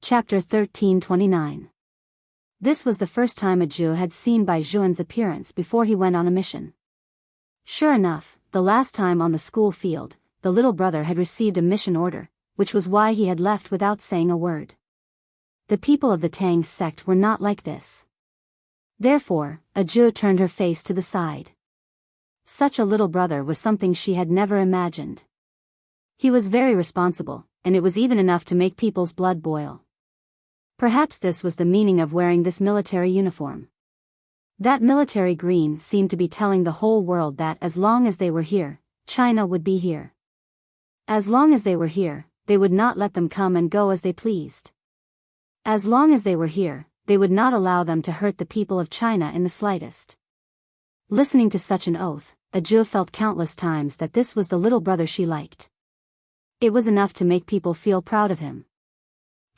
Chapter 1329. This was the first time Zhu had seen Bai Zhuan's appearance before he went on a mission. Sure enough, the last time on the school field, the little brother had received a mission order, which was why he had left without saying a word. The people of the Tang sect were not like this. Therefore, Zhu turned her face to the side. Such a little brother was something she had never imagined. He was very responsible, and it was even enough to make people's blood boil. Perhaps this was the meaning of wearing this military uniform. That military green seemed to be telling the whole world that as long as they were here, China would be here. As long as they were here, they would not let them come and go as they pleased. As long as they were here, they would not allow them to hurt the people of China in the slightest. Listening to such an oath, Zhu felt countless times that this was the little brother she liked. It was enough to make people feel proud of him.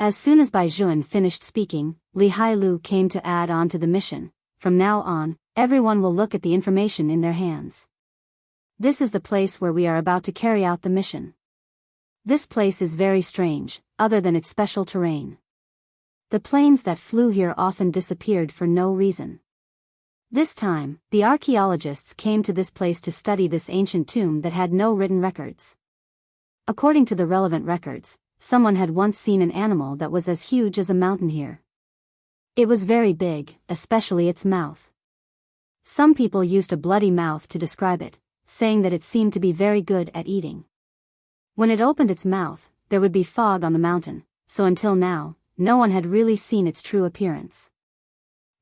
As soon as Bai Zhuan finished speaking, Li Hailu came to add on to the mission. From now on, everyone will look at the information in their hands. This is the place where we are about to carry out the mission. This place is very strange, other than its special terrain. The planes that flew here often disappeared for no reason. This time, the archaeologists came to this place to study this ancient tomb that had no written records. According to the relevant records, someone had once seen an animal that was as huge as a mountain here. It was very big, especially its mouth. Some people used a bloody mouth to describe it, saying that it seemed to be very good at eating. When it opened its mouth, there would be fog on the mountain, so until now, no one had really seen its true appearance.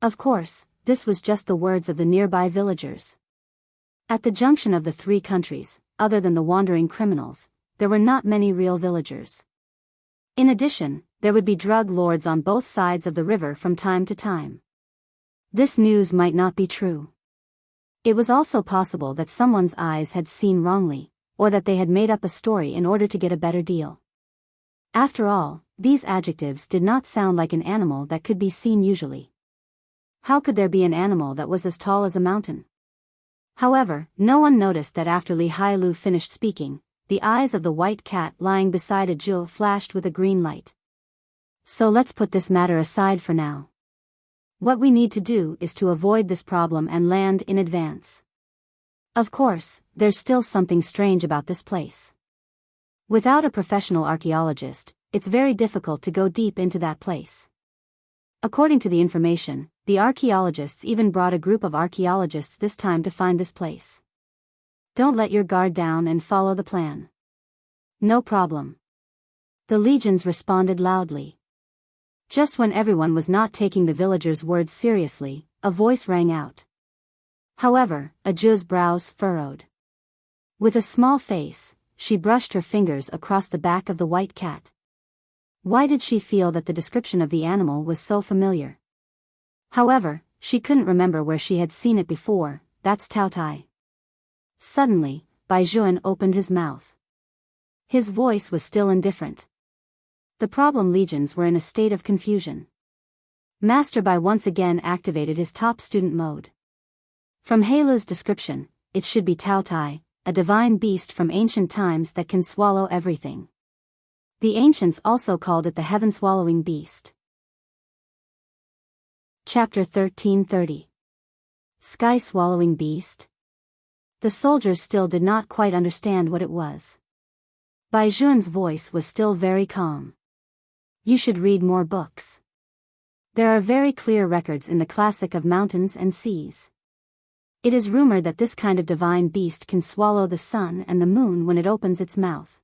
Of course, this was just the words of the nearby villagers. At the junction of the three countries, other than the wandering criminals, there were not many real villagers. In addition, there would be drug lords on both sides of the river from time to time. This news might not be true. It was also possible that someone's eyes had seen wrongly, or that they had made up a story in order to get a better deal. After all, these adjectives did not sound like an animal that could be seen usually. How could there be an animal that was as tall as a mountain? However, no one noticed that after Li Hailu finished speaking, the eyes of the white cat lying beside Zhu flashed with a green light. So let's put this matter aside for now. What we need to do is to avoid this problem and land in advance. Of course, there's still something strange about this place. Without a professional archaeologist, it's very difficult to go deep into that place. According to the information, the archaeologists even brought a group of archaeologists this time to find this place. Don't let your guard down and follow the plan. No problem. The legions responded loudly. Just when everyone was not taking the villagers' words seriously, a voice rang out. However, Zhu's brows furrowed. With a small face, she brushed her fingers across the back of the white cat. Why did she feel that the description of the animal was so familiar? However, she couldn't remember where she had seen it before. That's Taotai. Suddenly, Bai Zhuan opened his mouth. His voice was still indifferent. The problem legions were in a state of confusion. Master Bai once again activated his top student mode. From Hailu's description, it should be Taotai, a divine beast from ancient times that can swallow everything. The ancients also called it the heaven-swallowing beast. Chapter 1330. Sky-swallowing beast? The soldiers still did not quite understand what it was. Bai Zhuan's voice was still very calm. You should read more books. There are very clear records in the classic of mountains and seas. It is rumored that this kind of divine beast can swallow the sun and the moon when it opens its mouth.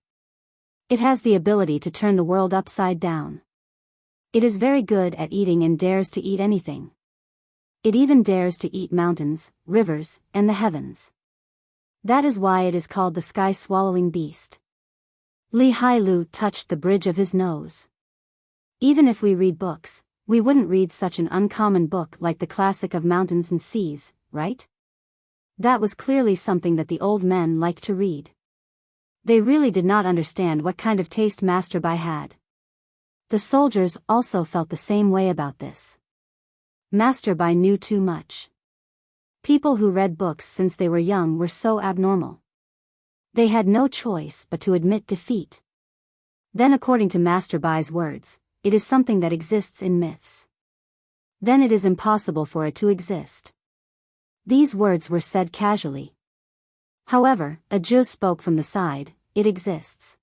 It has the ability to turn the world upside down. It is very good at eating and dares to eat anything. It even dares to eat mountains, rivers, and the heavens. That is why it is called the sky-swallowing beast. Li Hailu touched the bridge of his nose. Even if we read books, we wouldn't read such an uncommon book like the classic of mountains and seas, right? That was clearly something that the old men liked to read. They really did not understand what kind of taste Master Bai had. The soldiers also felt the same way about this. Master Bai knew too much. People who read books since they were young were so abnormal. They had no choice but to admit defeat. Then according to Master Bai's words, it is something that exists in myths. Then it is impossible for it to exist. These words were said casually. However, a Zhu spoke from the side, it exists.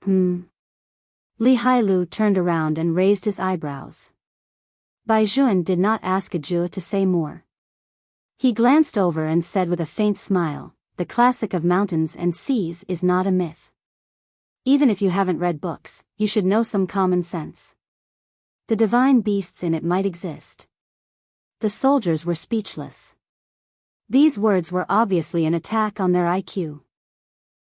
Li Hailu turned around and raised his eyebrows. Bai Juan did not ask a Zhu to say more. He glanced over and said with a faint smile, the classic of mountains and seas is not a myth. Even if you haven't read books, you should know some common sense. The divine beasts in it might exist. The soldiers were speechless. These words were obviously an attack on their IQ.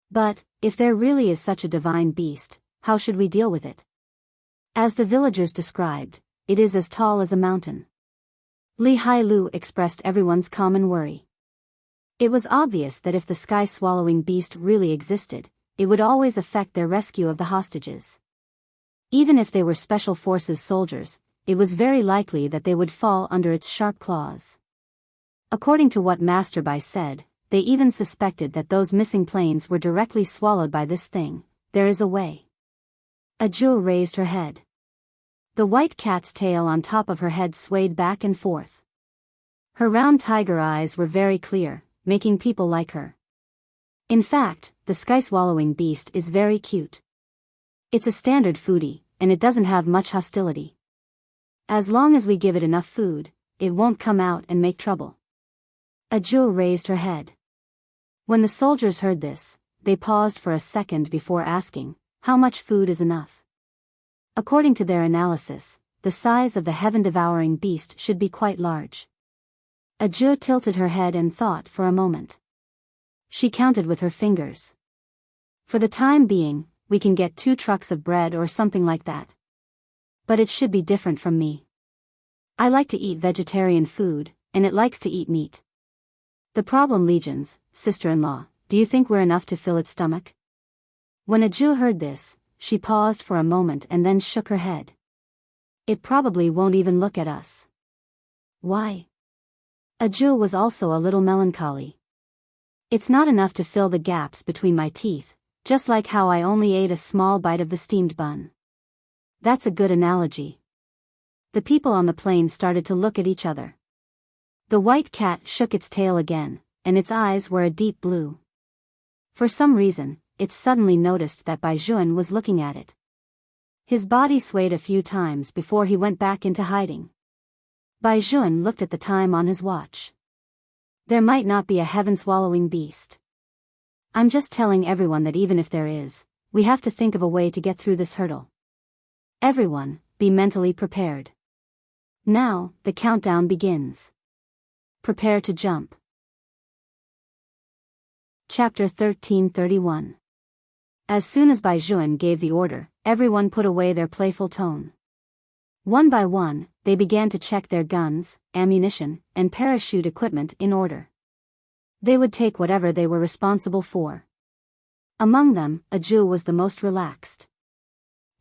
But, if there really is such a divine beast, how should we deal with it? As the villagers described, it is as tall as a mountain. Li Hailu expressed everyone's common worry. It was obvious that if the sky-swallowing beast really existed, it would always affect their rescue of the hostages. Even if they were Special Forces soldiers, it was very likely that they would fall under its sharp claws. According to what Master Bai said, they even suspected that those missing planes were directly swallowed by this thing. There is a way. A Zhu raised her head. The white cat's tail on top of her head swayed back and forth. Her round tiger eyes were very clear, making people like her. In fact, the sky-swallowing beast is very cute. It's a standard foodie, and it doesn't have much hostility. As long as we give it enough food, it won't come out and make trouble. A Zhu raised her head. When the soldiers heard this, they paused for a second before asking, how much food is enough? According to their analysis, the size of the heaven-devouring beast should be quite large. A Zhu tilted her head and thought for a moment. She counted with her fingers. For the time being, we can get 2 trucks of bread or something like that. But it should be different from me. I like to eat vegetarian food, and it likes to eat meat. The problem legions, sister-in-law, do you think we're enough to fill its stomach? When a Zhu heard this, she paused for a moment and then shook her head. It probably won't even look at us. Why? A Zhu was also a little melancholy. It's not enough to fill the gaps between my teeth, just like how I only ate a small bite of the steamed bun. That's a good analogy. The people on the plane started to look at each other. The white cat shook its tail again, and its eyes were a deep blue. For some reason, it suddenly noticed that Bai Juan was looking at it. His body swayed a few times before he went back into hiding. Bai Juan looked at the time on his watch. There might not be a heaven-swallowing beast. I'm just telling everyone that even if there is, we have to think of a way to get through this hurdle. Everyone, be mentally prepared. Now, the countdown begins. Prepare to jump. Chapter 1331. As soon as Bai Juan gave the order, everyone put away their playful tone. One by one, they began to check their guns, ammunition, and parachute equipment in order. They would take whatever they were responsible for. Among them, a Zhu was the most relaxed.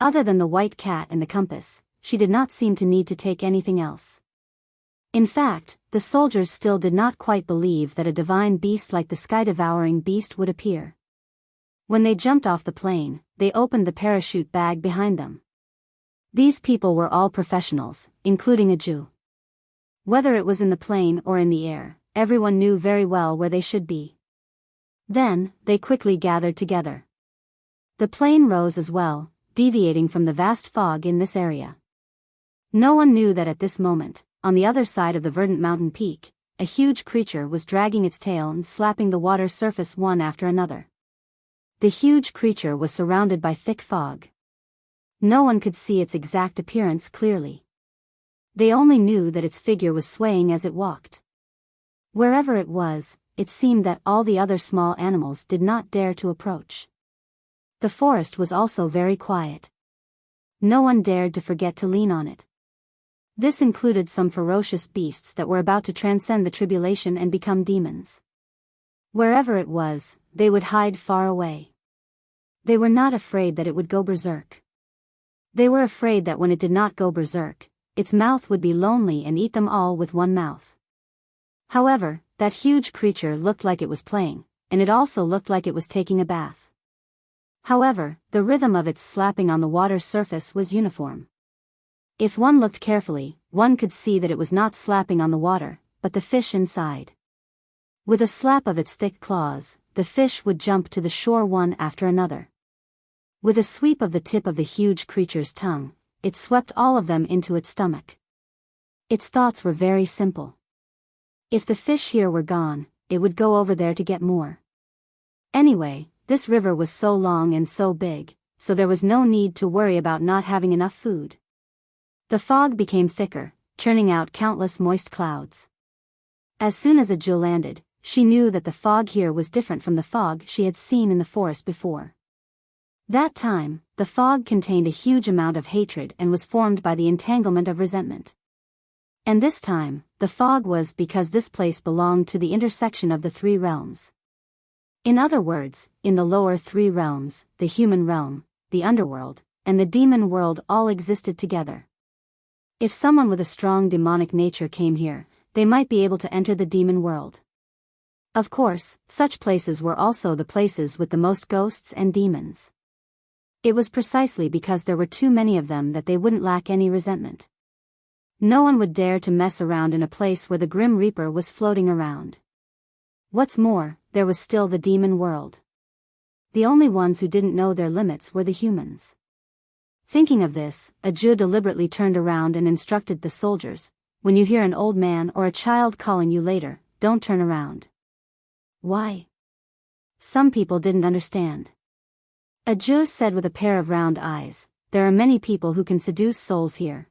Other than the white cat and the compass, she did not seem to need to take anything else. In fact, the soldiers still did not quite believe that a divine beast like the sky-devouring beast would appear. When they jumped off the plane, they opened the parachute bag behind them. These people were all professionals, including a Zhu. Whether it was in the plane or in the air, everyone knew very well where they should be. Then, they quickly gathered together. The plane rose as well, deviating from the vast fog in this area. No one knew that at this moment, on the other side of the verdant mountain peak, a huge creature was dragging its tail and slapping the water surface one after another. The huge creature was surrounded by thick fog. No one could see its exact appearance clearly. They only knew that its figure was swaying as it walked. Wherever it was, it seemed that all the other small animals did not dare to approach. The forest was also very quiet. No one dared to forget to lean on it. This included some ferocious beasts that were about to transcend the tribulation and become demons. Wherever it was, they would hide far away. They were not afraid that it would go berserk. They were afraid that when it did not go berserk, its mouth would be lonely and eat them all with one mouth. However, that huge creature looked like it was playing, and it also looked like it was taking a bath. However, the rhythm of its slapping on the water surface was uniform. If one looked carefully, one could see that it was not slapping on the water, but the fish inside. With a slap of its thick claws, the fish would jump to the shore one after another. With a sweep of the tip of the huge creature's tongue, it swept all of them into its stomach. Its thoughts were very simple. If the fish here were gone, it would go over there to get more. Anyway, this river was so long and so big, so there was no need to worry about not having enough food. The fog became thicker, churning out countless moist clouds. As soon as Ajul landed, she knew that the fog here was different from the fog she had seen in the forest before. That time, the fog contained a huge amount of hatred and was formed by the entanglement of resentment. And this time, the fog was because this place belonged to the intersection of the three realms. In other words, in the lower three realms, the human realm, the underworld, and the demon world all existed together. If someone with a strong demonic nature came here, they might be able to enter the demon world. Of course, such places were also the places with the most ghosts and demons. It was precisely because there were too many of them that they wouldn't lack any resentment. No one would dare to mess around in a place where the Grim Reaper was floating around. What's more, there was still the demon world. The only ones who didn't know their limits were the humans. Thinking of this, Ajul deliberately turned around and instructed the soldiers, "When you hear an old man or a child calling you later, don't turn around." Why? Some people didn't understand. Ajul said with a pair of round eyes, "There are many people who can seduce souls here.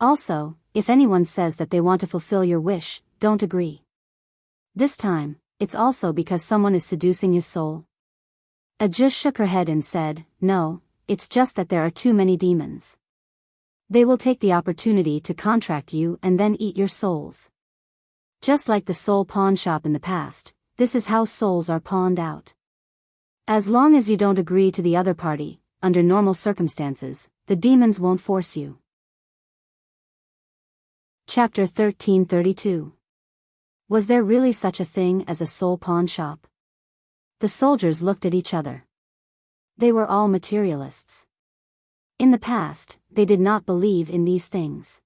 Also, if anyone says that they want to fulfill your wish, don't agree. This time, it's also because someone is seducing his soul." Ajul shook her head and said, "No, it's just that there are too many demons. They will take the opportunity to contract you and then eat your souls. Just like the soul pawn shop in the past, this is how souls are pawned out. As long as you don't agree to the other party, under normal circumstances, the demons won't force you." Chapter 1332. Was there really such a thing as a soul pawn shop? The soldiers looked at each other. They were all materialists. In the past, they did not believe in these things.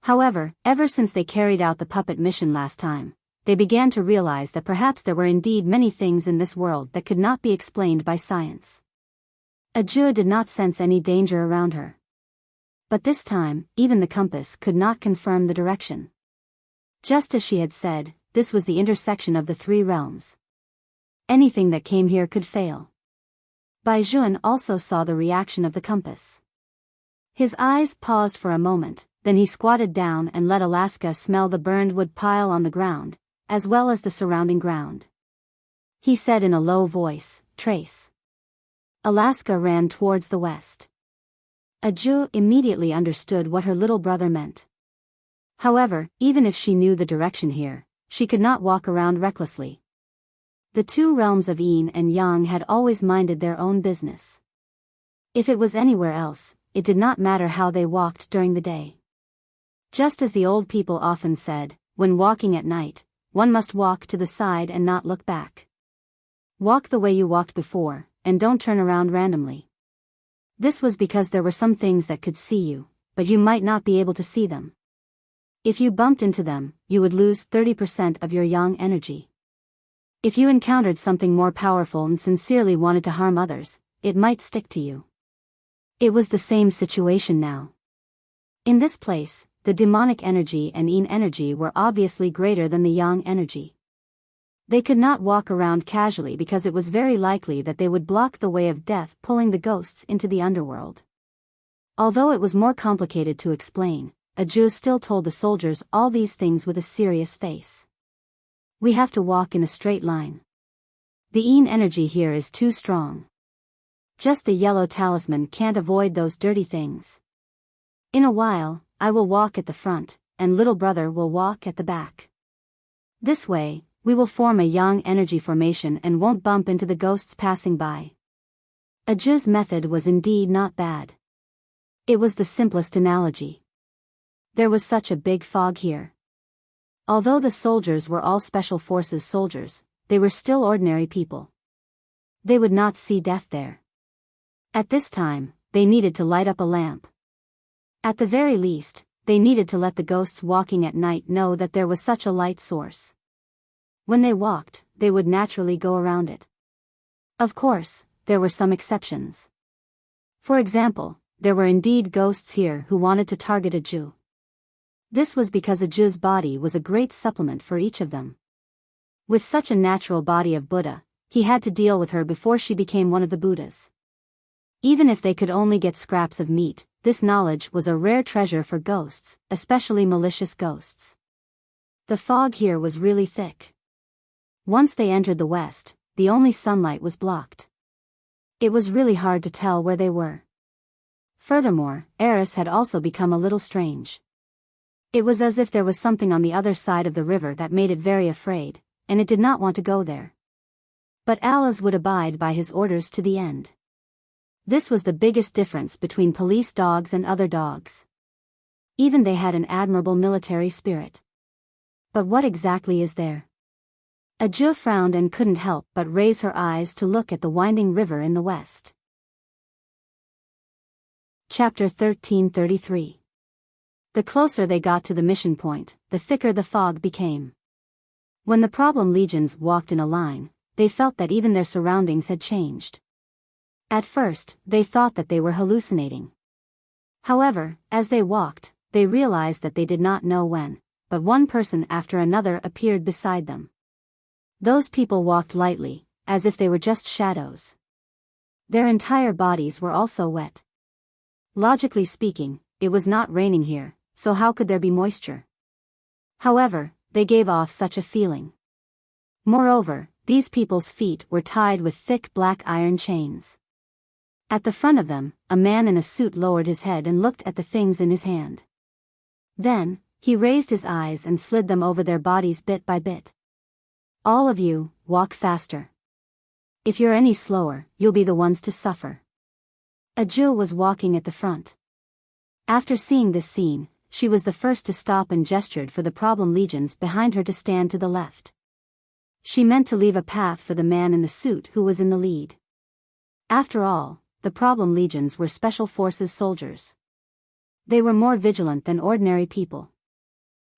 However, ever since they carried out the puppet mission last time, they began to realize that perhaps there were indeed many things in this world that could not be explained by science. Ajul did not sense any danger around her. But this time, even the compass could not confirm the direction. Just as she had said, this was the intersection of the three realms. Anything that came here could fail. Baizhuan also saw the reaction of the compass. His eyes paused for a moment, then he squatted down and let Alaska smell the burned wood pile on the ground, as well as the surrounding ground. He said in a low voice, "Trace." Alaska ran towards the west. Ajul immediately understood what her little brother meant. However, even if she knew the direction here, she could not walk around recklessly. The two realms of Yin and Yang had always minded their own business. If it was anywhere else, it did not matter how they walked during the day. Just as the old people often said, when walking at night, one must walk to the side and not look back. Walk the way you walked before, and don't turn around randomly. This was because there were some things that could see you, but you might not be able to see them. If you bumped into them, you would lose 30% of your yang energy. If you encountered something more powerful and sincerely wanted to harm others, it might stick to you. It was the same situation now. In this place, the demonic energy and yin energy were obviously greater than the yang energy. They could not walk around casually because it was very likely that they would block the way of death, pulling the ghosts into the underworld. Although it was more complicated to explain, Ajul still told the soldiers all these things with a serious face. "We have to walk in a straight line. The yin energy here is too strong. Just the yellow talisman can't avoid those dirty things. In a while, I will walk at the front, and little brother will walk at the back. This way, we will form a yang energy formation and won't bump into the ghosts passing by." Ajul's method was indeed not bad. It was the simplest analogy. There was such a big fog here. Although the soldiers were all special forces soldiers, they were still ordinary people. They would not see death there. At this time, they needed to light up a lamp. At the very least, they needed to let the ghosts walking at night know that there was such a light source. When they walked, they would naturally go around it. Of course, there were some exceptions. For example, there were indeed ghosts here who wanted to target a Jew. This was because a Jew's body was a great supplement for each of them. With such a natural body of Buddha, he had to deal with her before she became one of the Buddhas. Even if they could only get scraps of meat, this knowledge was a rare treasure for ghosts, especially malicious ghosts. The fog here was really thick. Once they entered the west, the only sunlight was blocked. It was really hard to tell where they were. Furthermore, Eris had also become a little strange. It was as if there was something on the other side of the river that made it very afraid, and it did not want to go there. But Allah's would abide by his orders to the end. This was the biggest difference between police dogs and other dogs. Even they had an admirable military spirit. But what exactly is there? Ajua frowned and couldn't help but raise her eyes to look at the winding river in the west. Chapter 1333. The closer they got to the mission point, the thicker the fog became. When the problem legions walked in a line, they felt that even their surroundings had changed. At first, they thought that they were hallucinating. However, as they walked, they realized that they did not know when, but one person after another appeared beside them. Those people walked lightly, as if they were just shadows. Their entire bodies were also wet. Logically speaking, it was not raining here, so how could there be moisture? However, they gave off such a feeling. Moreover, these people's feet were tied with thick black iron chains. At the front of them, a man in a suit lowered his head and looked at the things in his hand. Then, he raised his eyes and slid them over their bodies bit by bit. All of you, walk faster. If you're any slower, you'll be the ones to suffer. Ajua was walking at the front. After seeing this scene, she was the first to stop and gestured for the problem legions behind her to stand to the left. She meant to leave a path for the man in the suit who was in the lead. After all, the problem legions were special forces soldiers. They were more vigilant than ordinary people.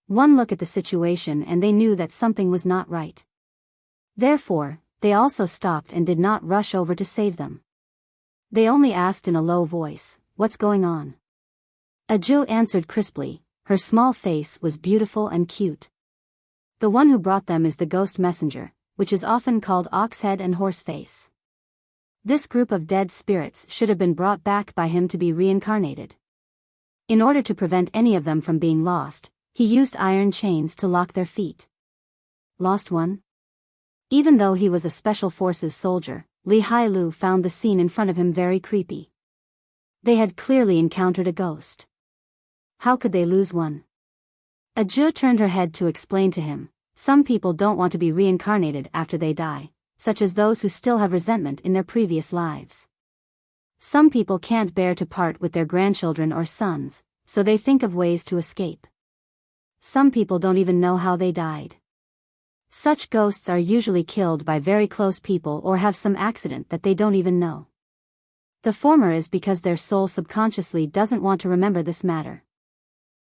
One look at the situation and they knew that something was not right. Therefore, they also stopped and did not rush over to save them. They only asked in a low voice, "What's going on?" Ajua answered crisply. Her small face was beautiful and cute. The one who brought them is the ghost messenger, which is often called Oxhead and Horseface. This group of dead spirits should have been brought back by him to be reincarnated. In order to prevent any of them from being lost, he used iron chains to lock their feet. Lost one? Even though he was a special forces soldier, Li Hailu found the scene in front of him very creepy. They had clearly encountered a ghost. How could they lose one? Ajua turned her head to explain to him, some people don't want to be reincarnated after they die, such as those who still have resentment in their previous lives. Some people can't bear to part with their grandchildren or sons, so they think of ways to escape. Some people don't even know how they died. Such ghosts are usually killed by very close people or have some accident that they don't even know. The former is because their soul subconsciously doesn't want to remember this matter.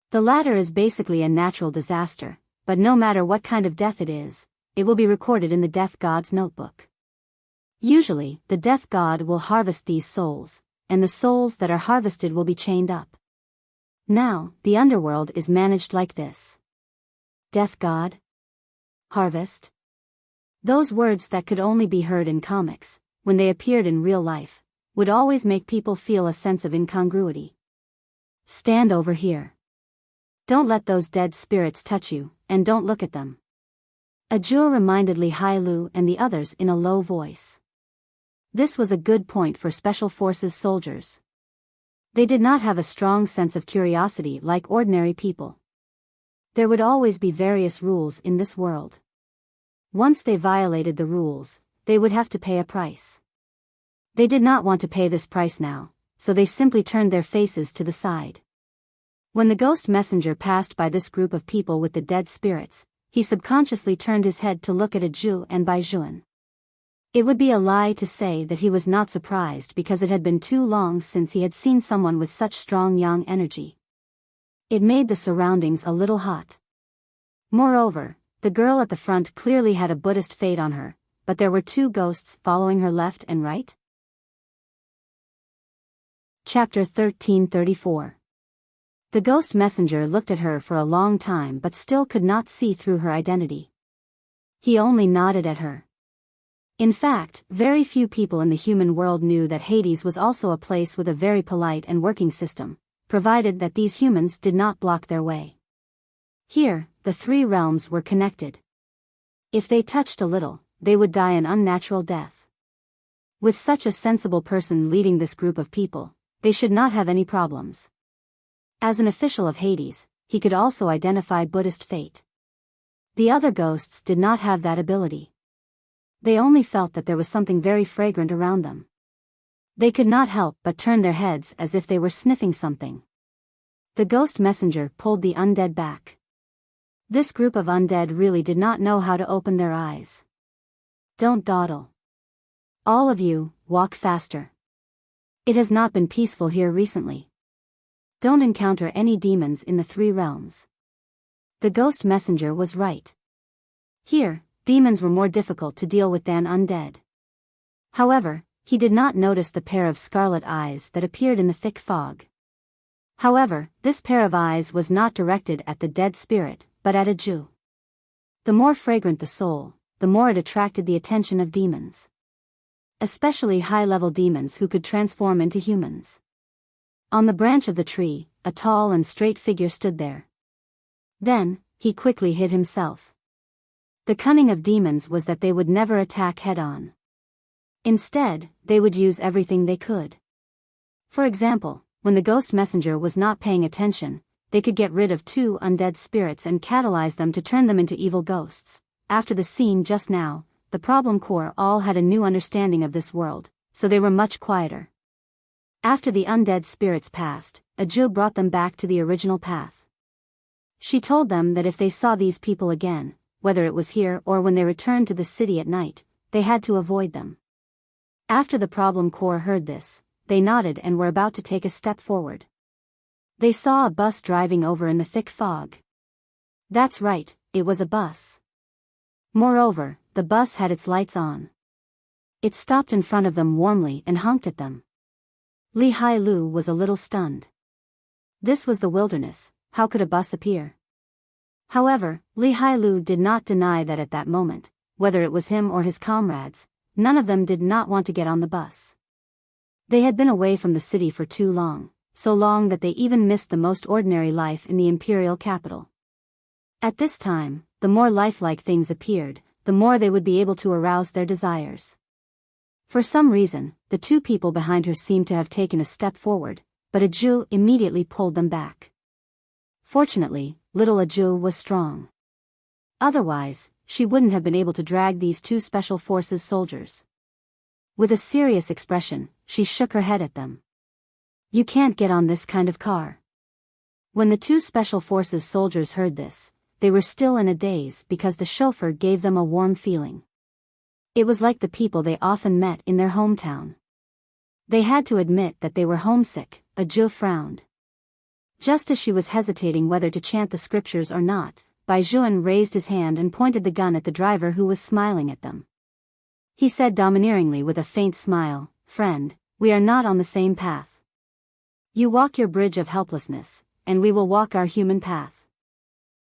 The latter is basically a natural disaster, but no matter what kind of death it is, it will be recorded in the death god's notebook. Usually, the death god will harvest these souls, and the souls that are harvested will be chained up. Now, the underworld is managed like this. Death god? Harvest? Those words that could only be heard in comics, when they appeared in real life, would always make people feel a sense of incongruity. Stand over here. Don't let those dead spirits touch you, and don't look at them. Ajua reminded Li Hailu and the others in a low voice. This was a good point for Special Forces soldiers. They did not have a strong sense of curiosity like ordinary people. There would always be various rules in this world. Once they violated the rules, they would have to pay a price. They did not want to pay this price now, so they simply turned their faces to the side. When the ghost messenger passed by this group of people with the dead spirits, he subconsciously turned his head to look at Ajua and Baijuan. It would be a lie to say that he was not surprised because it had been too long since he had seen someone with such strong yang energy. It made the surroundings a little hot. Moreover, the girl at the front clearly had a Buddhist fate on her, but there were two ghosts following her left and right. Chapter 1334. The ghost messenger looked at her for a long time but still could not see through her identity. He only nodded at her. In fact, very few people in the human world knew that Hades was also a place with a very polite and working system, provided that these humans did not block their way. Here, the three realms were connected. If they touched a little, they would die an unnatural death. With such a sensible person leading this group of people, they should not have any problems. As an official of Hades, he could also identify Buddhist fate. The other ghosts did not have that ability. They only felt that there was something very fragrant around them. They could not help but turn their heads as if they were sniffing something. The ghost messenger pulled the undead back. This group of undead really did not know how to open their eyes. Don't dawdle. All of you, walk faster. It has not been peaceful here recently. Don't encounter any demons in the three realms. The ghost messenger was right. Here, demons were more difficult to deal with than undead. However, he did not notice the pair of scarlet eyes that appeared in the thick fog. However, this pair of eyes was not directed at the dead spirit, but at a Jew. The more fragrant the soul, the more it attracted the attention of demons. Especially high-level demons who could transform into humans. On the branch of the tree, a tall and straight figure stood there. Then, he quickly hid himself. The cunning of demons was that they would never attack head-on. Instead, they would use everything they could. For example, when the ghost messenger was not paying attention, they could get rid of two undead spirits and catalyze them to turn them into evil ghosts. After the scene just now, the problem core all had a new understanding of this world, so they were much quieter. After the undead spirits passed, a Jew brought them back to the original path. She told them that if they saw these people again, whether it was here or when they returned to the city at night, they had to avoid them. After the problem core heard this, they nodded and were about to take a step forward. They saw a bus driving over in the thick fog. That's right, it was a bus. Moreover, the bus had its lights on. It stopped in front of them warmly and honked at them. Li Hai Lu was a little stunned. This was the wilderness, how could a bus appear? However, Li Hai Lu did not deny that at that moment, whether it was him or his comrades, none of them did not want to get on the bus. They had been away from the city for too long, so long that they even missed the most ordinary life in the imperial capital. At this time, the more lifelike things appeared, the more they would be able to arouse their desires. For some reason, the two people behind her seemed to have taken a step forward, but Aju immediately pulled them back. Fortunately, little Aju was strong. Otherwise, she wouldn't have been able to drag these two special forces soldiers. With a serious expression, she shook her head at them. You can't get on this kind of car. When the two special forces soldiers heard this, they were still in a daze because the chauffeur gave them a warm feeling. It was like the people they often met in their hometown. They had to admit that they were homesick. Aju frowned. Just as she was hesitating whether to chant the scriptures or not, Bai Juan raised his hand and pointed the gun at the driver who was smiling at them. He said domineeringly with a faint smile, "Friend, we are not on the same path. You walk your bridge of helplessness, and we will walk our human path.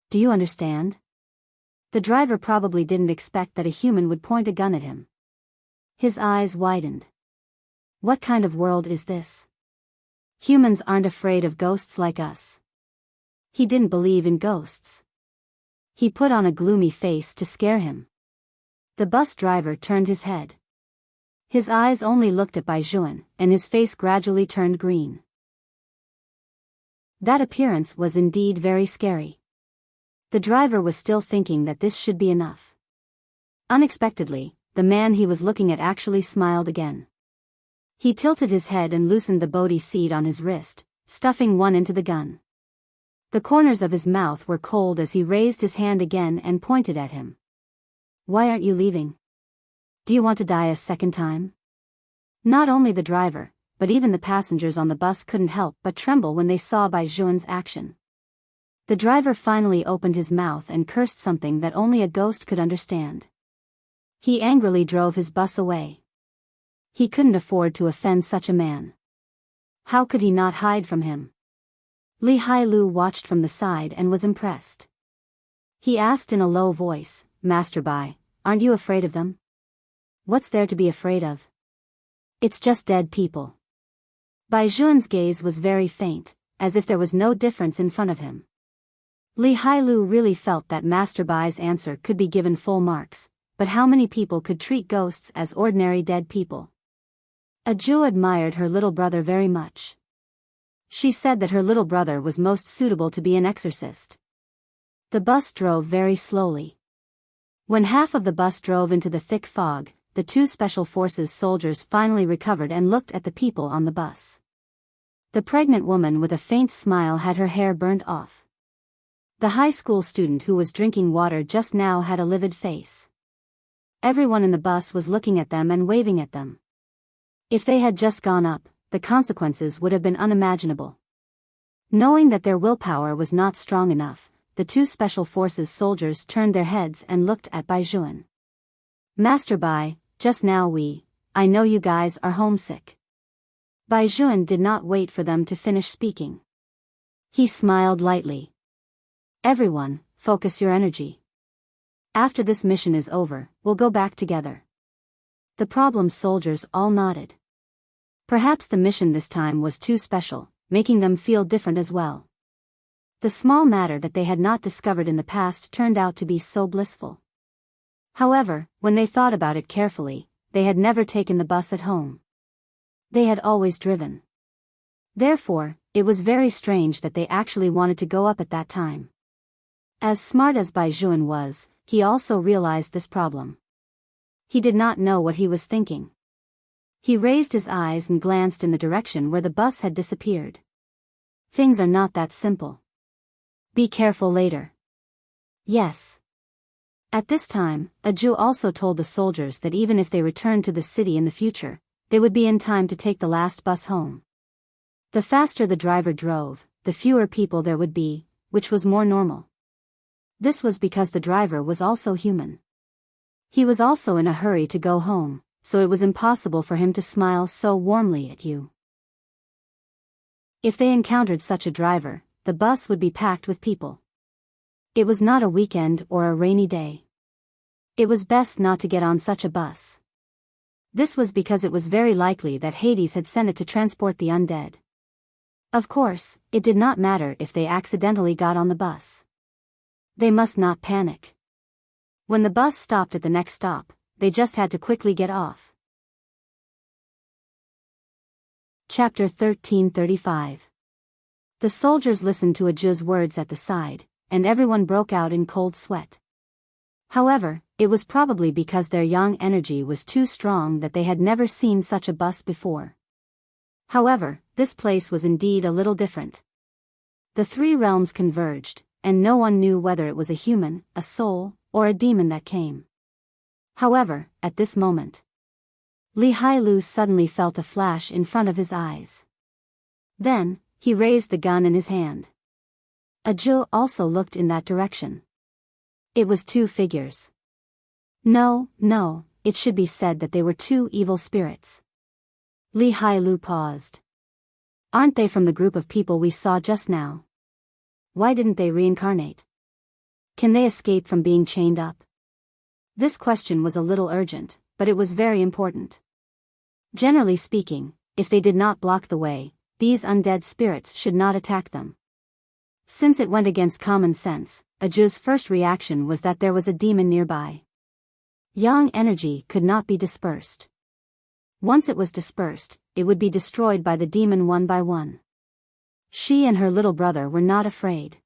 Do you understand?" The driver probably didn't expect that a human would point a gun at him. His eyes widened. What kind of world is this? Humans aren't afraid of ghosts like us. He didn't believe in ghosts. He put on a gloomy face to scare him. The bus driver turned his head. His eyes only looked at Bai Juan, and his face gradually turned green. That appearance was indeed very scary. The driver was still thinking that this should be enough. Unexpectedly, the man he was looking at actually smiled again. He tilted his head and loosened the Bodhi seed on his wrist, stuffing one into the gun. The corners of his mouth were cold as he raised his hand again and pointed at him. Why aren't you leaving? Do you want to die a second time? Not only the driver, but even the passengers on the bus couldn't help but tremble when they saw Bai Juan's action. The driver finally opened his mouth and cursed something that only a ghost could understand. He angrily drove his bus away. He couldn't afford to offend such a man. How could he not hide from him? Li Hailu watched from the side and was impressed. He asked in a low voice, "Master Bai, aren't you afraid of them?" "What's there to be afraid of? It's just dead people." Bai Juan's gaze was very faint, as if there was no difference in front of him. Li Hailu really felt that Master Bai's answer could be given full marks, but how many people could treat ghosts as ordinary dead people? Aju admired her little brother very much. She said that her little brother was most suitable to be an exorcist. The bus drove very slowly. When half of the bus drove into the thick fog, the two Special Forces soldiers finally recovered and looked at the people on the bus. The pregnant woman with a faint smile had her hair burned off. The high school student who was drinking water just now had a livid face. Everyone in the bus was looking at them and waving at them. If they had just gone up, the consequences would have been unimaginable. Knowing that their willpower was not strong enough, the two Special Forces soldiers turned their heads and looked at Bai Juan. "Master Bai, just now I know you guys are homesick." Bai Juan did not wait for them to finish speaking. He smiled lightly. "Everyone, focus your energy. After this mission is over, we'll go back together." The problem soldiers all nodded. Perhaps the mission this time was too special, making them feel different as well. The small matter that they had not discovered in the past turned out to be so blissful. However, when they thought about it carefully, they had never taken the bus at home. They had always driven. Therefore, it was very strange that they actually wanted to go up at that time. As smart as Bai Juan was, he also realized this problem. He did not know what he was thinking. He raised his eyes and glanced in the direction where the bus had disappeared. Things are not that simple. Be careful later. Yes. At this time, Aju also told the soldiers that even if they returned to the city in the future, they would be in time to take the last bus home. The faster the driver drove, the fewer people there would be, which was more normal. This was because the driver was also human. He was also in a hurry to go home, so it was impossible for him to smile so warmly at you. If they encountered such a driver, the bus would be packed with people. It was not a weekend or a rainy day. It was best not to get on such a bus. This was because it was very likely that Hades had sent it to transport the undead. Of course, it did not matter if they accidentally got on the bus. They must not panic. When the bus stopped at the next stop, they just had to quickly get off. Chapter 1335. The soldiers listened to Aju's words at the side, and everyone broke out in cold sweat. However, it was probably because their yang energy was too strong that they had never seen such a bus before. However, this place was indeed a little different. The three realms converged, and no one knew whether it was a human, a soul, or a demon that came. However, at this moment, Li Hailu suddenly felt a flash in front of his eyes. Then, he raised the gun in his hand. Aju also looked in that direction. It was two figures. No, it should be said that they were two evil spirits. Li Hailu paused. Aren't they from the group of people we saw just now? Why didn't they reincarnate? Can they escape from being chained up? This question was a little urgent, but it was very important. Generally speaking, if they did not block the way, these undead spirits should not attack them. Since it went against common sense, Aju's first reaction was that there was a demon nearby. Yang energy could not be dispersed. Once it was dispersed, it would be destroyed by the demon one by one. She and her little brother were not afraid.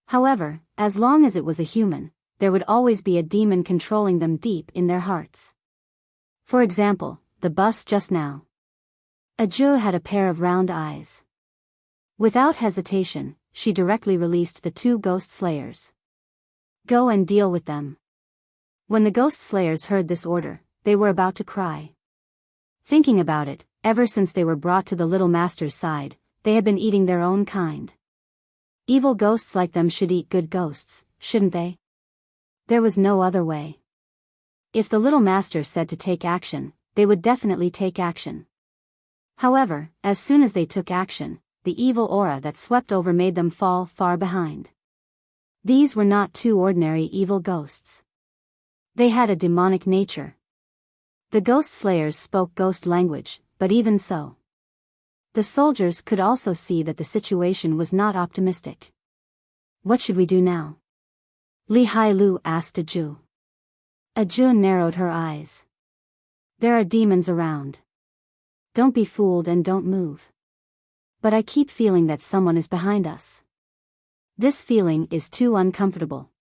However, as long as it was a human, there would always be a demon controlling them deep in their hearts. For example, the bus just now. Aju had a pair of round eyes. Without hesitation, she directly released the two ghost slayers. Go and deal with them. When the ghost slayers heard this order, they were about to cry. Thinking about it, ever since they were brought to the little master's side, they had been eating their own kind. Evil ghosts like them should eat good ghosts, shouldn't they? There was no other way. If the little master said to take action, they would definitely take action. However, as soon as they took action, the evil aura that swept over made them fall far behind. These were not two ordinary evil ghosts. They had a demonic nature. The ghost slayers spoke ghost language, but even so, the soldiers could also see that the situation was not optimistic. What should we do now? Li Hailu asked Aju. Aju narrowed her eyes. There are demons around. Don't be fooled and don't move. But I keep feeling that someone is behind us. This feeling is too uncomfortable.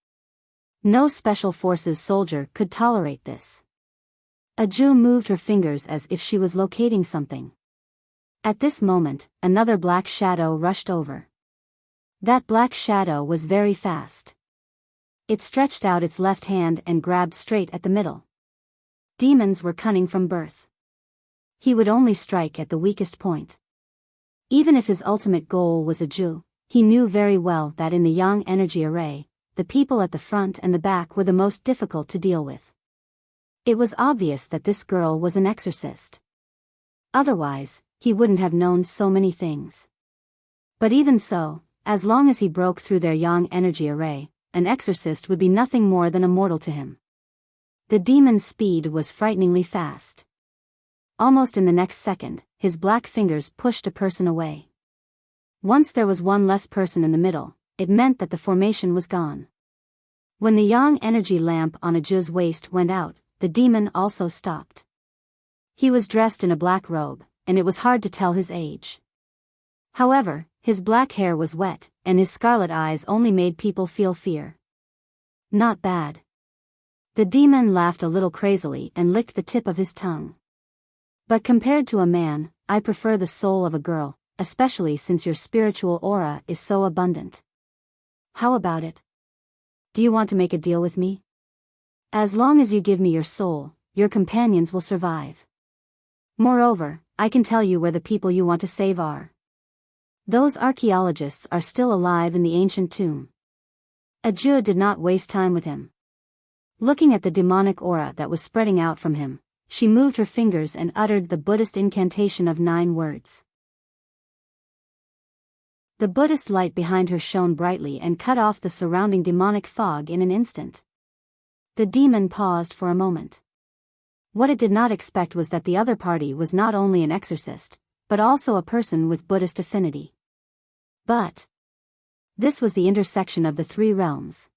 No special forces soldier could tolerate this. Aju moved her fingers as if she was locating something. At this moment, another black shadow rushed over. That black shadow was very fast. It stretched out its left hand and grabbed straight at the middle. Demons were cunning from birth. He would only strike at the weakest point. Even if his ultimate goal was Aju, he knew very well that in the yang energy array, the people at the front and the back were the most difficult to deal with. It was obvious that this girl was an exorcist. Otherwise, he wouldn't have known so many things. But even so, as long as he broke through their yang energy array, an exorcist would be nothing more than a mortal to him. The demon's speed was frighteningly fast. Almost in the next second, his black fingers pushed a person away. Once there was one less person in the middle, it meant that the formation was gone. When the yang energy lamp on Aju's waist went out, the demon also stopped. He was dressed in a black robe, and it was hard to tell his age. However, his black hair was wet, and his scarlet eyes only made people feel fear. Not bad. The demon laughed a little crazily and licked the tip of his tongue. But compared to a man, I prefer the soul of a girl, especially since your spiritual aura is so abundant. How about it? Do you want to make a deal with me? As long as you give me your soul, your companions will survive. Moreover, I can tell you where the people you want to save are. Those archaeologists are still alive in the ancient tomb. Aju did not waste time with him. Looking at the demonic aura that was spreading out from him, she moved her fingers and uttered the Buddhist incantation of 9 words. The Buddhist light behind her shone brightly and cut off the surrounding demonic fog in an instant. The demon paused for a moment. What it did not expect was that the other party was not only an exorcist, but also a person with Buddhist affinity. But this was the intersection of the 3 realms.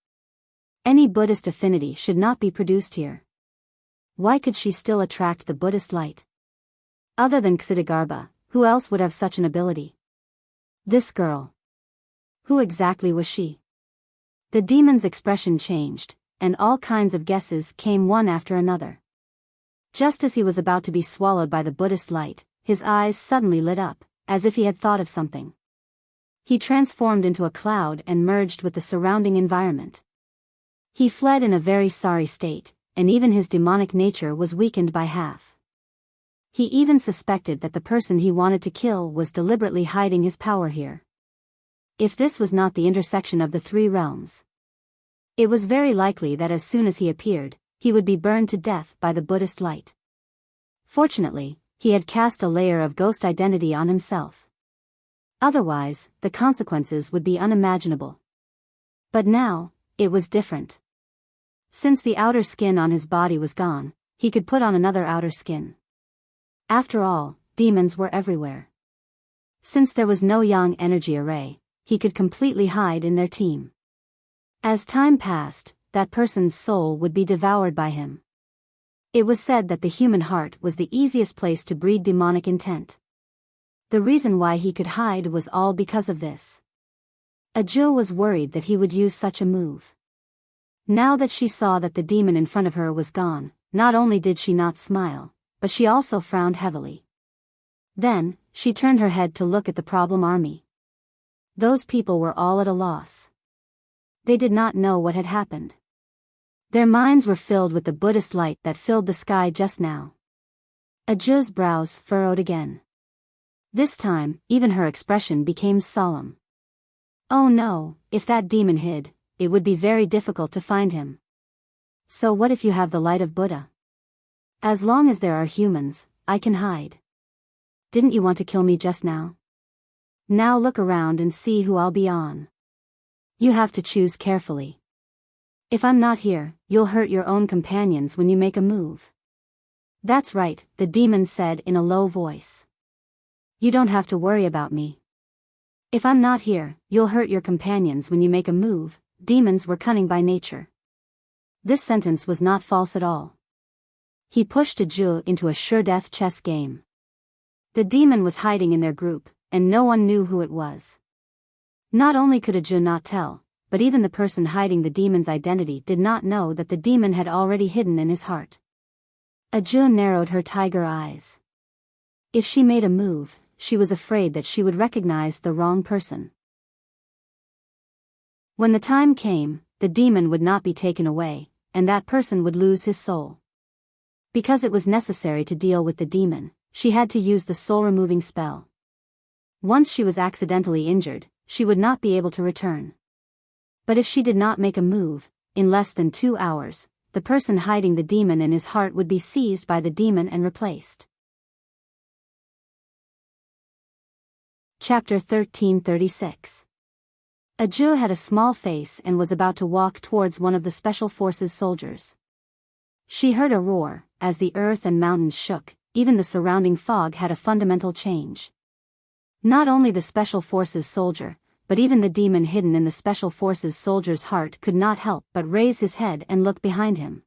Any Buddhist affinity should not be produced here. Why could she still attract the Buddhist light? Other than Ksitigarbha, who else would have such an ability? This girl. Who exactly was she? The demon's expression changed, and all kinds of guesses came one after another. Just as he was about to be swallowed by the Buddhist light, his eyes suddenly lit up, as if he had thought of something. He transformed into a cloud and merged with the surrounding environment. He fled in a very sorry state, and even his demonic nature was weakened by half. He even suspected that the person he wanted to kill was deliberately hiding his power here. If this was not the intersection of the 3 realms, it was very likely that as soon as he appeared, he would be burned to death by the Buddhist light. Fortunately, he had cast a layer of ghost identity on himself. Otherwise, the consequences would be unimaginable. But now, it was different. Since the outer skin on his body was gone, he could put on another outer skin. After all, demons were everywhere. Since there was no yang energy array, he could completely hide in their team. As time passed, that person's soul would be devoured by him. It was said that the human heart was the easiest place to breed demonic intent. The reason why he could hide was all because of this. Aju was worried that he would use such a move. Now that she saw that the demon in front of her was gone, not only did she not smile, but she also frowned heavily. Then, she turned her head to look at the problem army. Those people were all at a loss. They did not know what had happened. Their minds were filled with the Buddhist light that filled the sky just now. Aju's brows furrowed again. This time, even her expression became solemn. Oh no, if that demon hid, it would be very difficult to find him. So what if you have the light of Buddha? As long as there are humans, I can hide. Didn't you want to kill me just now? Now look around and see who I'll be on. You have to choose carefully. If I'm not here, you'll hurt your own companions when you make a move. That's right, the demon said in a low voice. You don't have to worry about me. If I'm not here, you'll hurt your companions when you make a move. Demons were cunning by nature. This sentence was not false at all. He pushed Ajul into a sure-death chess game. The demon was hiding in their group, and no one knew who it was. Not only could Ajul not tell, but even the person hiding the demon's identity did not know that the demon had already hidden in his heart. Ajul narrowed her tiger eyes. If she made a move, she was afraid that she would recognize the wrong person. When the time came, the demon would not be taken away, and that person would lose his soul. Because it was necessary to deal with the demon, she had to use the soul-removing spell. Once she was accidentally injured, she would not be able to return. But if she did not make a move, in less than 2 hours, the person hiding the demon in his heart would be seized by the demon and replaced. Chapter 1336. Ajul had a small face and was about to walk towards one of the Special Forces soldiers. She heard a roar, as the earth and mountains shook. Even the surrounding fog had a fundamental change. Not only the Special Forces soldier, but even the demon hidden in the Special Forces soldier's heart could not help but raise his head and look behind him.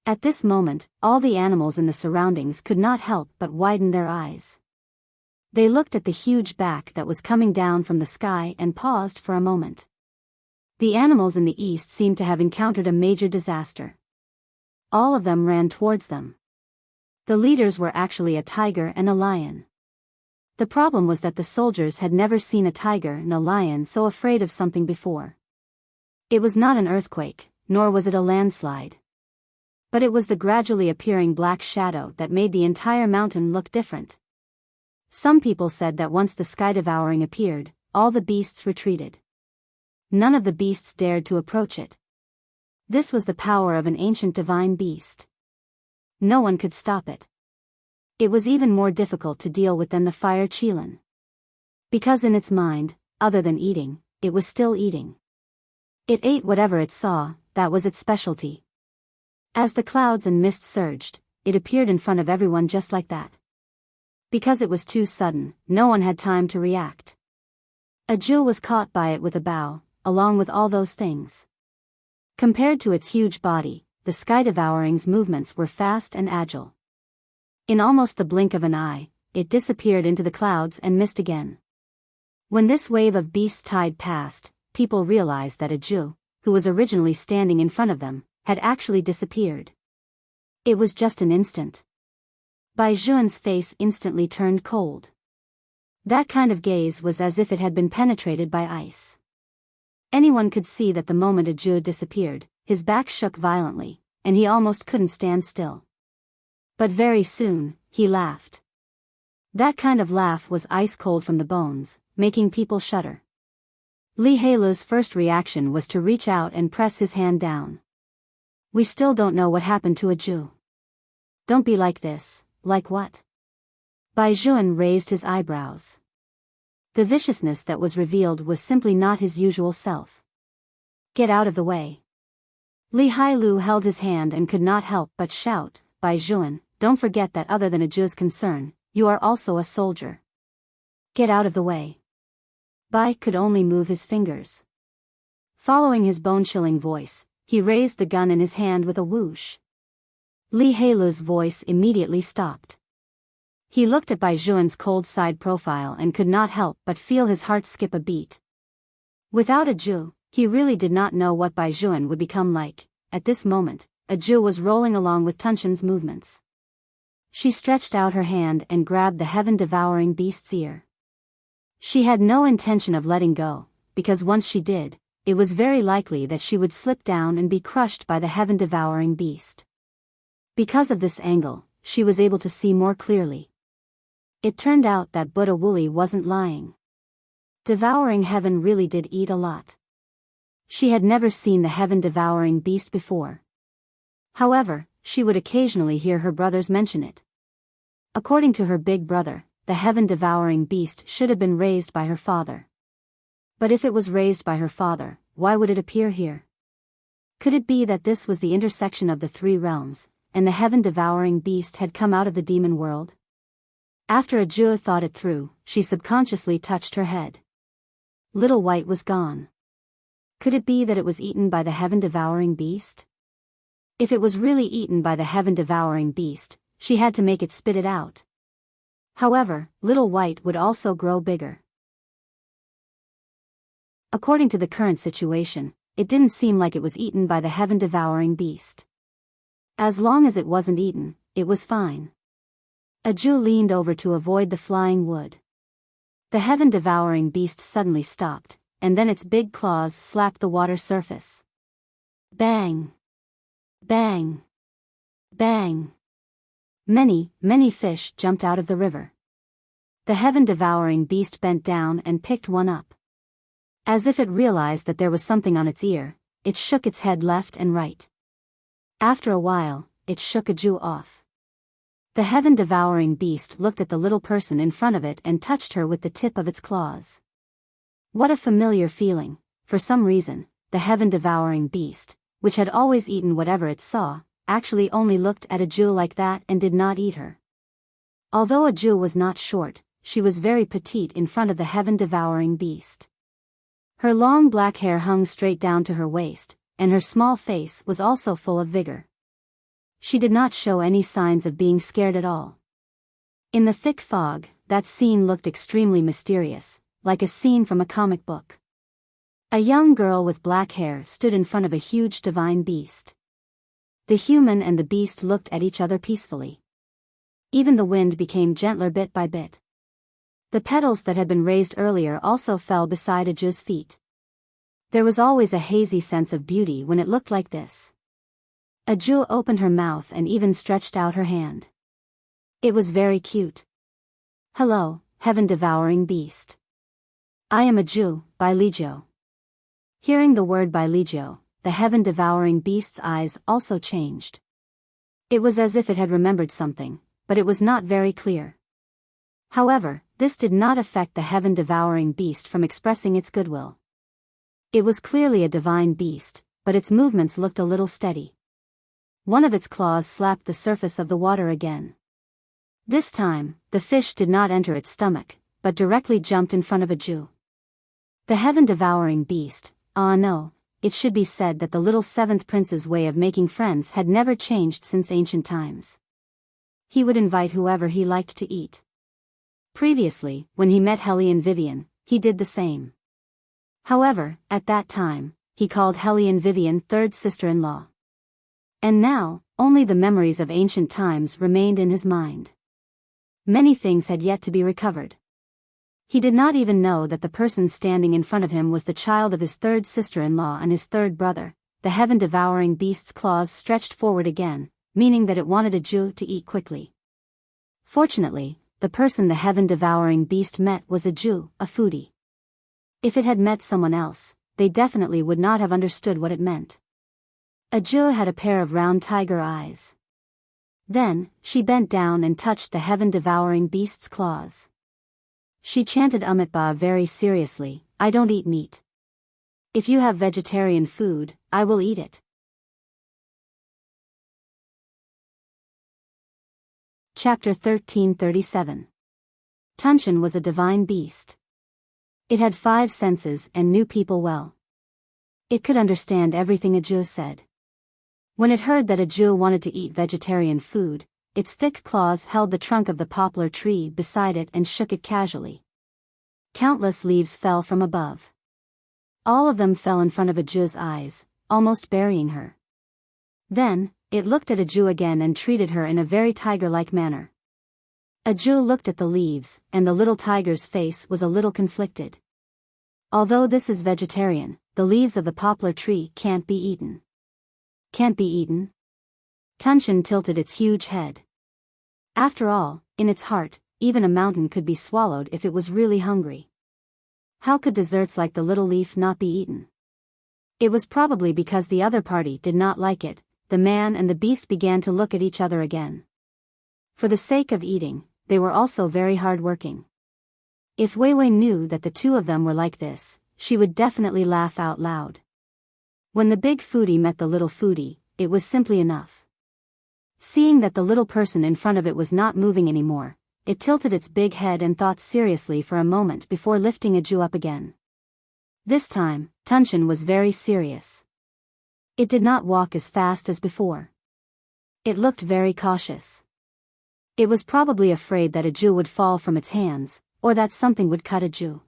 At this moment, all the animals in the surroundings could not help but widen their eyes. They looked at the huge back that was coming down from the sky and paused for a moment. The animals in the east seemed to have encountered a major disaster. All of them ran towards them. The leaders were actually a tiger and a lion. The problem was that the soldiers had never seen a tiger and a lion so afraid of something before. It was not an earthquake, nor was it a landslide. But it was the gradually appearing black shadow that made the entire mountain look different. Some people said that once the sky devouring appeared, all the beasts retreated. None of the beasts dared to approach it. This was the power of an ancient divine beast. No one could stop it. It was even more difficult to deal with than the fire Qilin. Because in its mind, other than eating, it was still eating. It ate whatever it saw, that was its specialty. As the clouds and mist surged, it appeared in front of everyone just like that. Because it was too sudden, no one had time to react. Ajul was caught by it with a bow, along with all those things. Compared to its huge body, the sky devouring's movements were fast and agile. In almost the blink of an eye, it disappeared into the clouds and mist again. When this wave of beast tide passed, people realized that Ajul, who was originally standing in front of them, had actually disappeared. It was just an instant. Bai Zhuan's face instantly turned cold. That kind of gaze was as if it had been penetrated by ice. Anyone could see that the moment Ajul disappeared, his back shook violently, and he almost couldn't stand still. But very soon, he laughed. That kind of laugh was ice cold from the bones, making people shudder. Li Heilu's first reaction was to reach out and press his hand down. We still don't know what happened to Ajul. Don't be like this. Like what? Bai Zhuan raised his eyebrows. The viciousness that was revealed was simply not his usual self. Get out of the way. Li Heilu held his hand and could not help but shout, Bai Zhuan, don't forget that other than Ajul's concern, you are also a soldier. Get out of the way. Bai could only move his fingers. Following his bone-chilling voice, he raised the gun in his hand with a whoosh. Li Heilu's voice immediately stopped. He looked at Bai Zhuan's cold side profile and could not help but feel his heart skip a beat. Without Ajul, he really did not know what Bai Zhuan would become like. At this moment, Ajul was rolling along with Tunshan's movements. She stretched out her hand and grabbed the heaven-devouring beast's ear. She had no intention of letting go, because once she did, it was very likely that she would slip down and be crushed by the heaven-devouring beast. Because of this angle, she was able to see more clearly. It turned out that Buddha Wooly wasn't lying. Devouring heaven really did eat a lot. She had never seen the heaven-devouring beast before. However, she would occasionally hear her brothers mention it. According to her big brother, the heaven-devouring beast should have been raised by her father. But if it was raised by her father, why would it appear here? Could it be that this was the intersection of the three realms, and the heaven-devouring beast had come out of the demon world? After Ajua thought it through, she subconsciously touched her head. Little White was gone. Could it be that it was eaten by the heaven-devouring beast? If it was really eaten by the heaven-devouring beast, she had to make it spit it out. However, Little White would also grow bigger. According to the current situation, it didn't seem like it was eaten by the heaven-devouring beast. As long as it wasn't eaten, it was fine. Ajua leaned over to avoid the flying wood. The heaven-devouring beast suddenly stopped, and then its big claws slapped the water surface. Bang! Bang! Bang! Many fish jumped out of the river. The heaven-devouring beast bent down and picked one up. As if it realized that there was something on its ear, it shook its head left and right. After a while, it shook Ajua off. The heaven-devouring beast looked at the little person in front of it and touched her with the tip of its claws. What a familiar feeling. For some reason, the heaven-devouring beast, which had always eaten whatever it saw, actually only looked at Ajua like that and did not eat her. Although Ajua was not short, she was very petite in front of the heaven-devouring beast. Her long black hair hung straight down to her waist, and her small face was also full of vigor. She did not show any signs of being scared at all. In the thick fog, that scene looked extremely mysterious, like a scene from a comic book. A young girl with black hair stood in front of a huge divine beast. The human and the beast looked at each other peacefully. Even the wind became gentler bit by bit. The petals that had been raised earlier also fell beside Ajua's feet. There was always a hazy sense of beauty when it looked like this. Ajua opened her mouth and even stretched out her hand. It was very cute. Hello, heaven-devouring beast. I am Ajua, by Legio. Hearing the word by Legio, the heaven-devouring beast's eyes also changed. It was as if it had remembered something, but it was not very clear. However, this did not affect the heaven-devouring beast from expressing its goodwill. It was clearly a divine beast, but its movements looked a little steady. One of its claws slapped the surface of the water again. This time, the fish did not enter its stomach, but directly jumped in front of Ajua. The heaven-devouring beast, no, it should be said that the little seventh prince's way of making friends had never changed since ancient times. He would invite whoever he liked to eat. Previously, when he met Hellion Vivian, he did the same. However, at that time, he called Hellion Vivian third sister-in-law. And now, only the memories of ancient times remained in his mind. Many things had yet to be recovered. He did not even know that the person standing in front of him was the child of his third sister-in-law and his third brother. The heaven-devouring beast's claws stretched forward again, meaning that it wanted Ajua to eat quickly. Fortunately, the person the heaven-devouring beast met was Ajua, a foodie. If it had met someone else, they definitely would not have understood what it meant. Ajua had a pair of round tiger eyes. Then, she bent down and touched the heaven-devouring beast's claws. She chanted Ba very seriously, I don't eat meat. If you have vegetarian food, I will eat it. Chapter 1337. Tunshin was a divine beast. It had 5 senses and knew people well. It could understand everything Ajua said. When it heard that Ajua wanted to eat vegetarian food, its thick claws held the trunk of the poplar tree beside it and shook it casually. Countless leaves fell from above. All of them fell in front of Ajua's eyes, almost burying her. Then, it looked at Ajua again and treated her in a very tiger-like manner. Ajua looked at the leaves, and the little tiger's face was a little conflicted. Although this is vegetarian, the leaves of the poplar tree can't be eaten. Can't be eaten? Tunshin tilted its huge head. After all, in its heart, even a mountain could be swallowed if it was really hungry. How could desserts like the little leaf not be eaten? It was probably because the other party did not like it. The man and the beast began to look at each other again. For the sake of eating, they were also very hard-working. If Weiwei knew that the two of them were like this, she would definitely laugh out loud. When the big foodie met the little foodie, it was simply enough. Seeing that the little person in front of it was not moving anymore, it tilted its big head and thought seriously for a moment before lifting Aju up again. This time, Tunshin was very serious. It did not walk as fast as before. It looked very cautious. It was probably afraid that Aju would fall from its hands, or that something would cut Aju.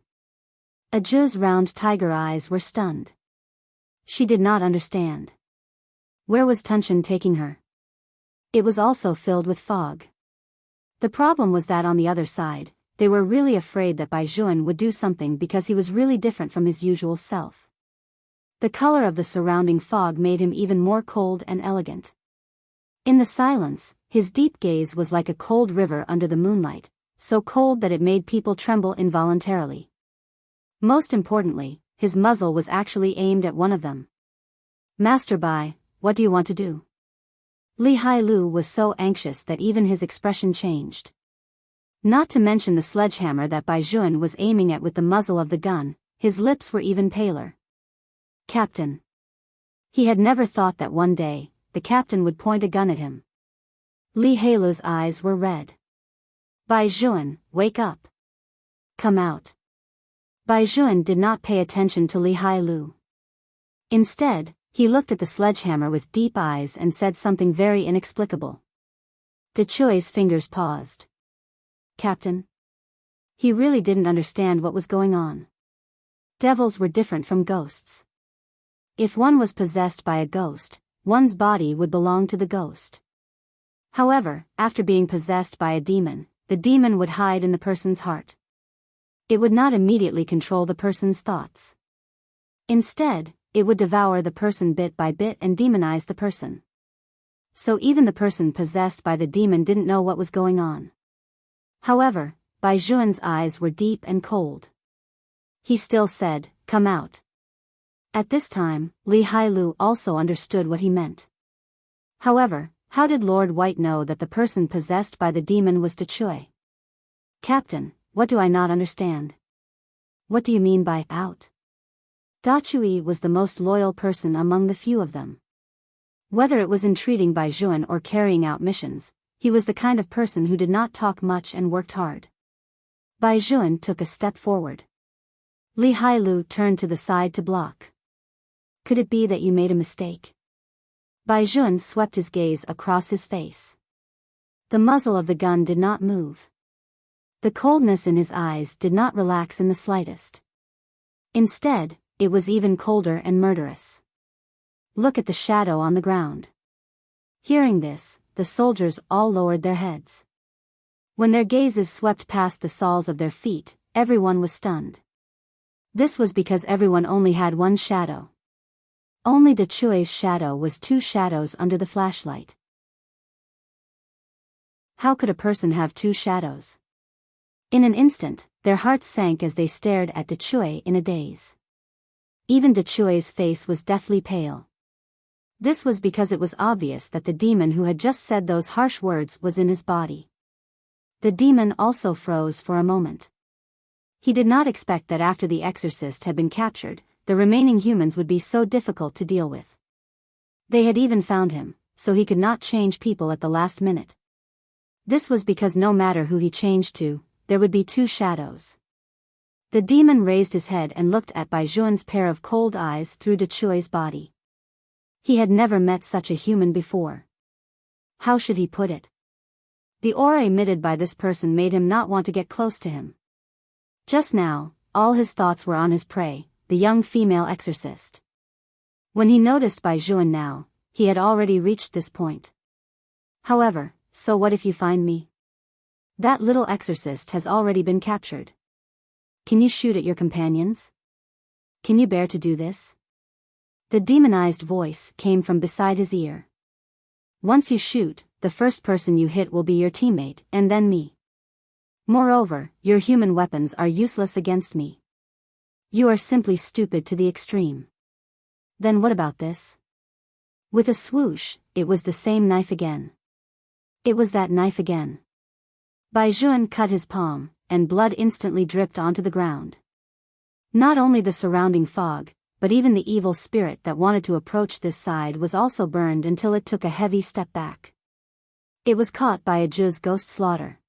Aju's round tiger eyes were stunned. She did not understand. Where was Tunshin taking her? It was also filled with fog. The problem was that on the other side, they were really afraid that Bai Juan would do something because he was really different from his usual self. The color of the surrounding fog made him even more cold and elegant. In the silence, his deep gaze was like a cold river under the moonlight, so cold that it made people tremble involuntarily. Most importantly, his muzzle was actually aimed at one of them. Master Bai, what do you want to do? Li Hailu was so anxious that even his expression changed. Not to mention the sledgehammer that Bai Juan was aiming at with the muzzle of the gun, his lips were even paler. Captain. He had never thought that one day, the captain would point a gun at him. Li Hailu's eyes were red. Bai Juan, wake up. Come out. Bai Juan did not pay attention to Li Hailu. Instead, he looked at the sledgehammer with deep eyes and said something very inexplicable. Dechui's fingers paused. Captain? He really didn't understand what was going on. Devils were different from ghosts. If one was possessed by a ghost, one's body would belong to the ghost. However, after being possessed by a demon, the demon would hide in the person's heart. It would not immediately control the person's thoughts. Instead, it would devour the person bit by bit and demonize the person. So even the person possessed by the demon didn't know what was going on. However, Bai Juan's eyes were deep and cold. He still said, come out. At this time, Li Hailu also understood what he meant. However, how did Lord White know that the person possessed by the demon was Dechui? Captain, what do I not understand? What do you mean by out? Dechui was the most loyal person among the few of them. Whether it was entreating Bai Juan or carrying out missions, he was the kind of person who did not talk much and worked hard. Bai Juan took a step forward. Li Hailu turned to the side to block. Could it be that you made a mistake? Bai Juan swept his gaze across his face. The muzzle of the gun did not move. The coldness in his eyes did not relax in the slightest. Instead, it was even colder and murderous. Look at the shadow on the ground. Hearing this, the soldiers all lowered their heads. When their gazes swept past the soles of their feet, everyone was stunned. This was because everyone only had one shadow. Only Dechui's shadow was two shadows under the flashlight. How could a person have two shadows? In an instant, their hearts sank as they stared at Dechui in a daze. Even Dechui's face was deathly pale. This was because it was obvious that the demon who had just said those harsh words was in his body. The demon also froze for a moment. He did not expect that after the exorcist had been captured, the remaining humans would be so difficult to deal with. They had even found him, so he could not change people at the last minute. This was because no matter who he changed to, there would be two shadows. The demon raised his head and looked at Bai Juan's pair of cold eyes through Dechui's body. He had never met such a human before. How should he put it? The aura emitted by this person made him not want to get close to him. Just now, all his thoughts were on his prey, the young female exorcist. When he noticed Bai Juan now, he had already reached this point. However, so what if you find me? That little exorcist has already been captured. Can you shoot at your companions? Can you bear to do this? The demonized voice came from beside his ear. Once you shoot, the first person you hit will be your teammate, and then me. Moreover, your human weapons are useless against me. You are simply stupid to the extreme. Then what about this? With a swoosh, it was the same knife again. It was that knife again. Bai Juan cut his palm, and blood instantly dripped onto the ground. Not only the surrounding fog, but even the evil spirit that wanted to approach this side was also burned until it took a heavy step back. It was caught by a Zhu's ghost slaughter.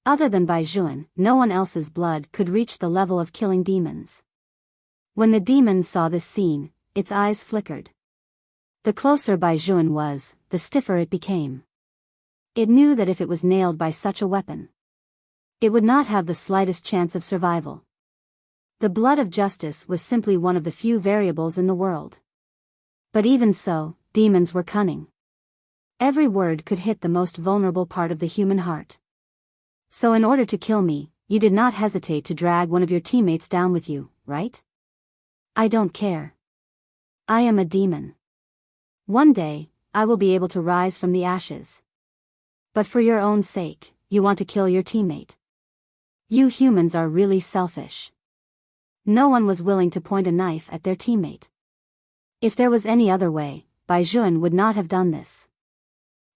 Other than Bai Juan, no one else's blood could reach the level of killing demons. When the demon saw this scene, its eyes flickered. The closer Bai Juan was, the stiffer it became. It knew that if it was nailed by such a weapon, it would not have the slightest chance of survival. The blood of justice was simply one of the few variables in the world. But even so, demons were cunning. Every word could hit the most vulnerable part of the human heart. So in order to kill me, you did not hesitate to drag one of your teammates down with you, right? I don't care. I am a demon. One day, I will be able to rise from the ashes. But for your own sake, you want to kill your teammate. You humans are really selfish. No one was willing to point a knife at their teammate. If there was any other way, Bai Juan would not have done this.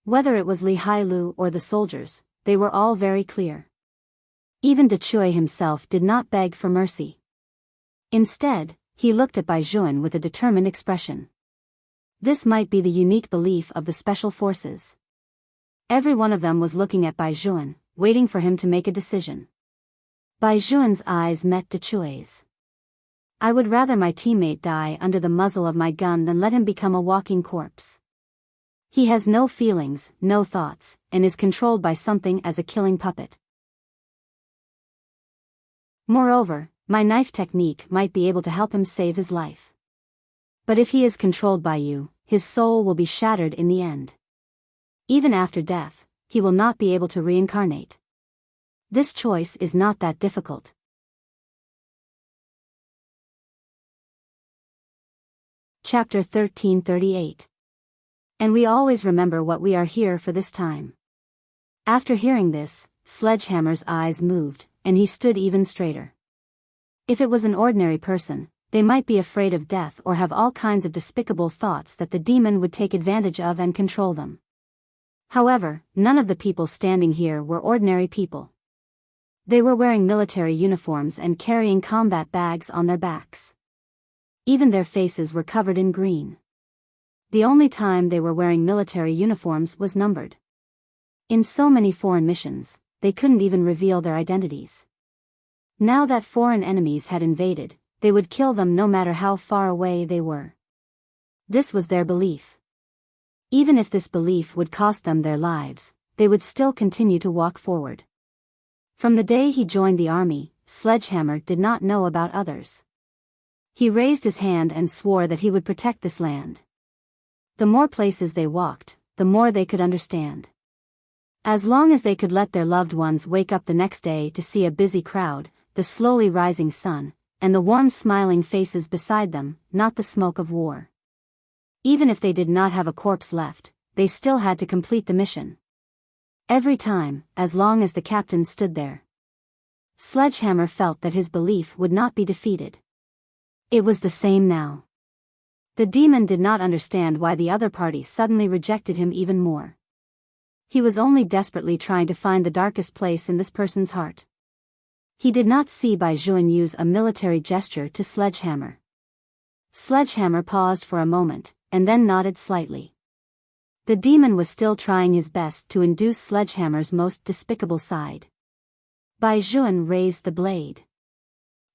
Whether it was Li Hailu or the soldiers, they were all very clear. Even De Chui himself did not beg for mercy. Instead, he looked at Bai Juan with a determined expression. This might be the unique belief of the special forces. Every one of them was looking at Bai Juan, waiting for him to make a decision. Bai Juan's eyes met De Chui's. I would rather my teammate die under the muzzle of my gun than let him become a walking corpse. He has no feelings, no thoughts, and is controlled by something as a killing puppet. Moreover, my knife technique might be able to help him save his life. But if he is controlled by you, his soul will be shattered in the end. Even after death, he will not be able to reincarnate. This choice is not that difficult. Chapter 1338. And we always remember what we are here for this time. After hearing this, Sledgehammer's eyes moved, and he stood even straighter. If it was an ordinary person, they might be afraid of death or have all kinds of despicable thoughts that the demon would take advantage of and control them. However, none of the people standing here were ordinary people. They were wearing military uniforms and carrying combat bags on their backs. Even their faces were covered in green. The only time they were wearing military uniforms was numbered. In so many foreign missions, they couldn't even reveal their identities. Now that foreign enemies had invaded, they would kill them no matter how far away they were. This was their belief. Even if this belief would cost them their lives, they would still continue to walk forward. From the day he joined the army, Sledgehammer did not know about others. He raised his hand and swore that he would protect this land. The more places they walked, the more they could understand. As long as they could let their loved ones wake up the next day to see a busy crowd, the slowly rising sun, and the warm smiling faces beside them, not the smoke of war. Even if they did not have a corpse left, they still had to complete the mission. Every time, as long as the captain stood there. Sledgehammer felt that his belief would not be defeated. It was the same now. The demon did not understand why the other party suddenly rejected him even more. He was only desperately trying to find the darkest place in this person's heart. He did not see Bai Juan use a military gesture to Sledgehammer. Sledgehammer paused for a moment, and then nodded slightly. The demon was still trying his best to induce Sledgehammer's most despicable side. Bai Juan raised the blade.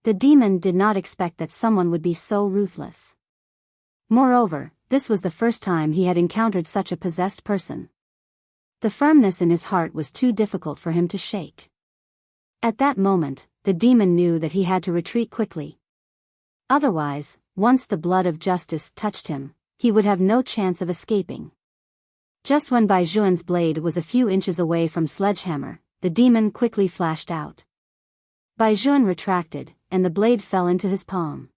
The demon did not expect that someone would be so ruthless. Moreover, this was the first time he had encountered such a possessed person. The firmness in his heart was too difficult for him to shake. At that moment, the demon knew that he had to retreat quickly. Otherwise, once the blood of justice touched him, he would have no chance of escaping. Just when Bai Juan's blade was a few inches away from Sledgehammer, the demon quickly flashed out. Bai Juan retracted, and the blade fell into his palm.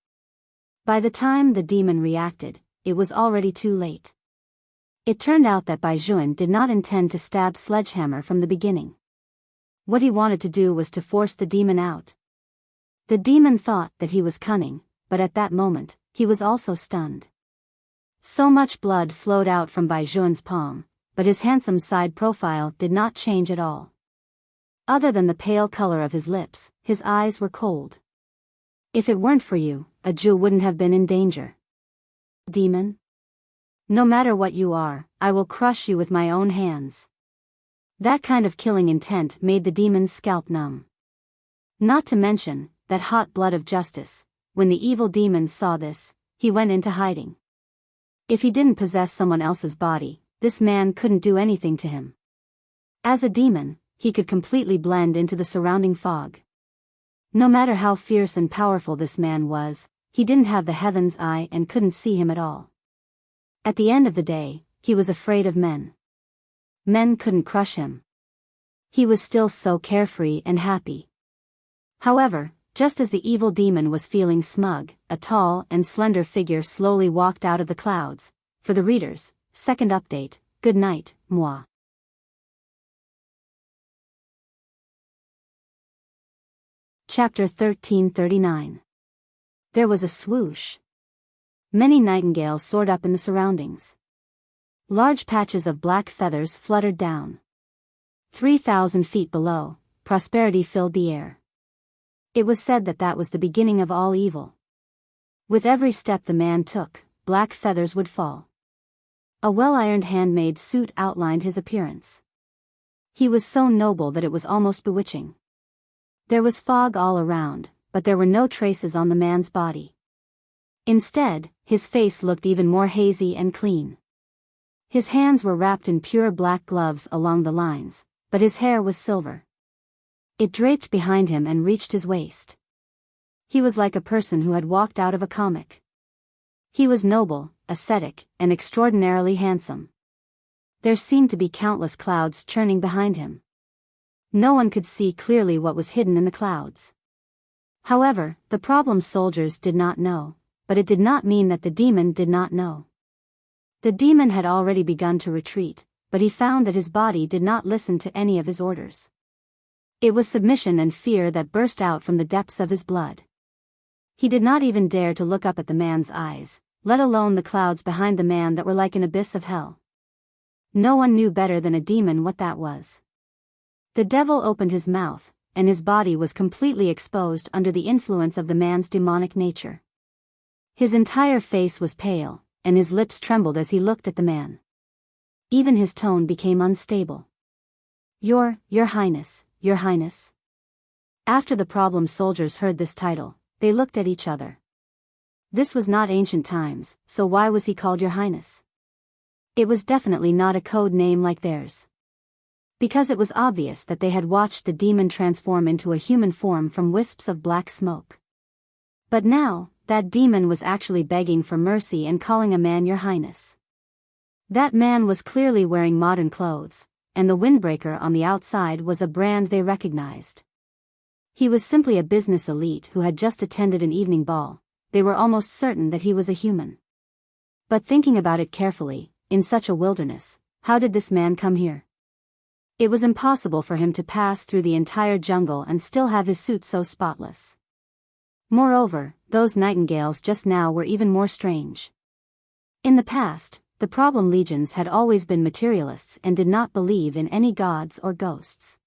By the time the demon reacted, it was already too late. It turned out that Bai Juan did not intend to stab Sledgehammer from the beginning. What he wanted to do was to force the demon out. The demon thought that he was cunning, but at that moment, he was also stunned. So much blood flowed out from Bai Juan's palm, but his handsome side profile did not change at all. Other than the pale color of his lips, his eyes were cold. If it weren't for you, a Jew wouldn't have been in danger. Demon? No matter what you are, I will crush you with my own hands. That kind of killing intent made the demon's scalp numb. Not to mention, that hot blood of justice. When the evil demon saw this, he went into hiding. If he didn't possess someone else's body, this man couldn't do anything to him. As a demon, he could completely blend into the surrounding fog. No matter how fierce and powerful this man was, he didn't have the heaven's eye and couldn't see him at all. At the end of the day, he was afraid of men. Men couldn't crush him. He was still so carefree and happy. However, just as the evil demon was feeling smug, a tall and slender figure slowly walked out of the clouds. For the readers, second update, good night, moi. Chapter 1339. There was a swoosh. Many nightingales soared up in the surroundings. Large patches of black feathers fluttered down. 3,000 feet below, prosperity filled the air. It was said that that was the beginning of all evil. With every step the man took, black feathers would fall. A well-ironed handmade suit outlined his appearance. He was so noble that it was almost bewitching. There was fog all around, but there were no traces on the man's body. Instead, his face looked even more hazy and clean. His hands were wrapped in pure black gloves along the lines, but his hair was silver. It draped behind him and reached his waist. He was like a person who had walked out of a comic. He was noble, ascetic, and extraordinarily handsome. There seemed to be countless clouds churning behind him. No one could see clearly what was hidden in the clouds. However, the problem soldiers did not know, but it did not mean that the demon did not know. The demon had already begun to retreat, but he found that his body did not listen to any of his orders. It was submission and fear that burst out from the depths of his blood. He did not even dare to look up at the man's eyes, let alone the clouds behind the man that were like an abyss of hell. No one knew better than a demon what that was. The devil opened his mouth, and his body was completely exposed under the influence of the man's demonic nature. His entire face was pale, and his lips trembled as he looked at the man. Even his tone became unstable. Your Highness, Your Highness. After the problem soldiers heard this title, they looked at each other. This was not ancient times, so why was he called Your Highness? It was definitely not a code name like theirs. Because it was obvious that they had watched the demon transform into a human form from wisps of black smoke. But now, that demon was actually begging for mercy and calling a man Your Highness. That man was clearly wearing modern clothes, and the windbreaker on the outside was a brand they recognized. He was simply a business elite who had just attended an evening ball. They were almost certain that he was a human. But thinking about it carefully, in such a wilderness, how did this man come here? It was impossible for him to pass through the entire jungle and still have his suit so spotless. Moreover, those nightingales just now were even more strange. In the past, the problem legions had always been materialists and did not believe in any gods or ghosts.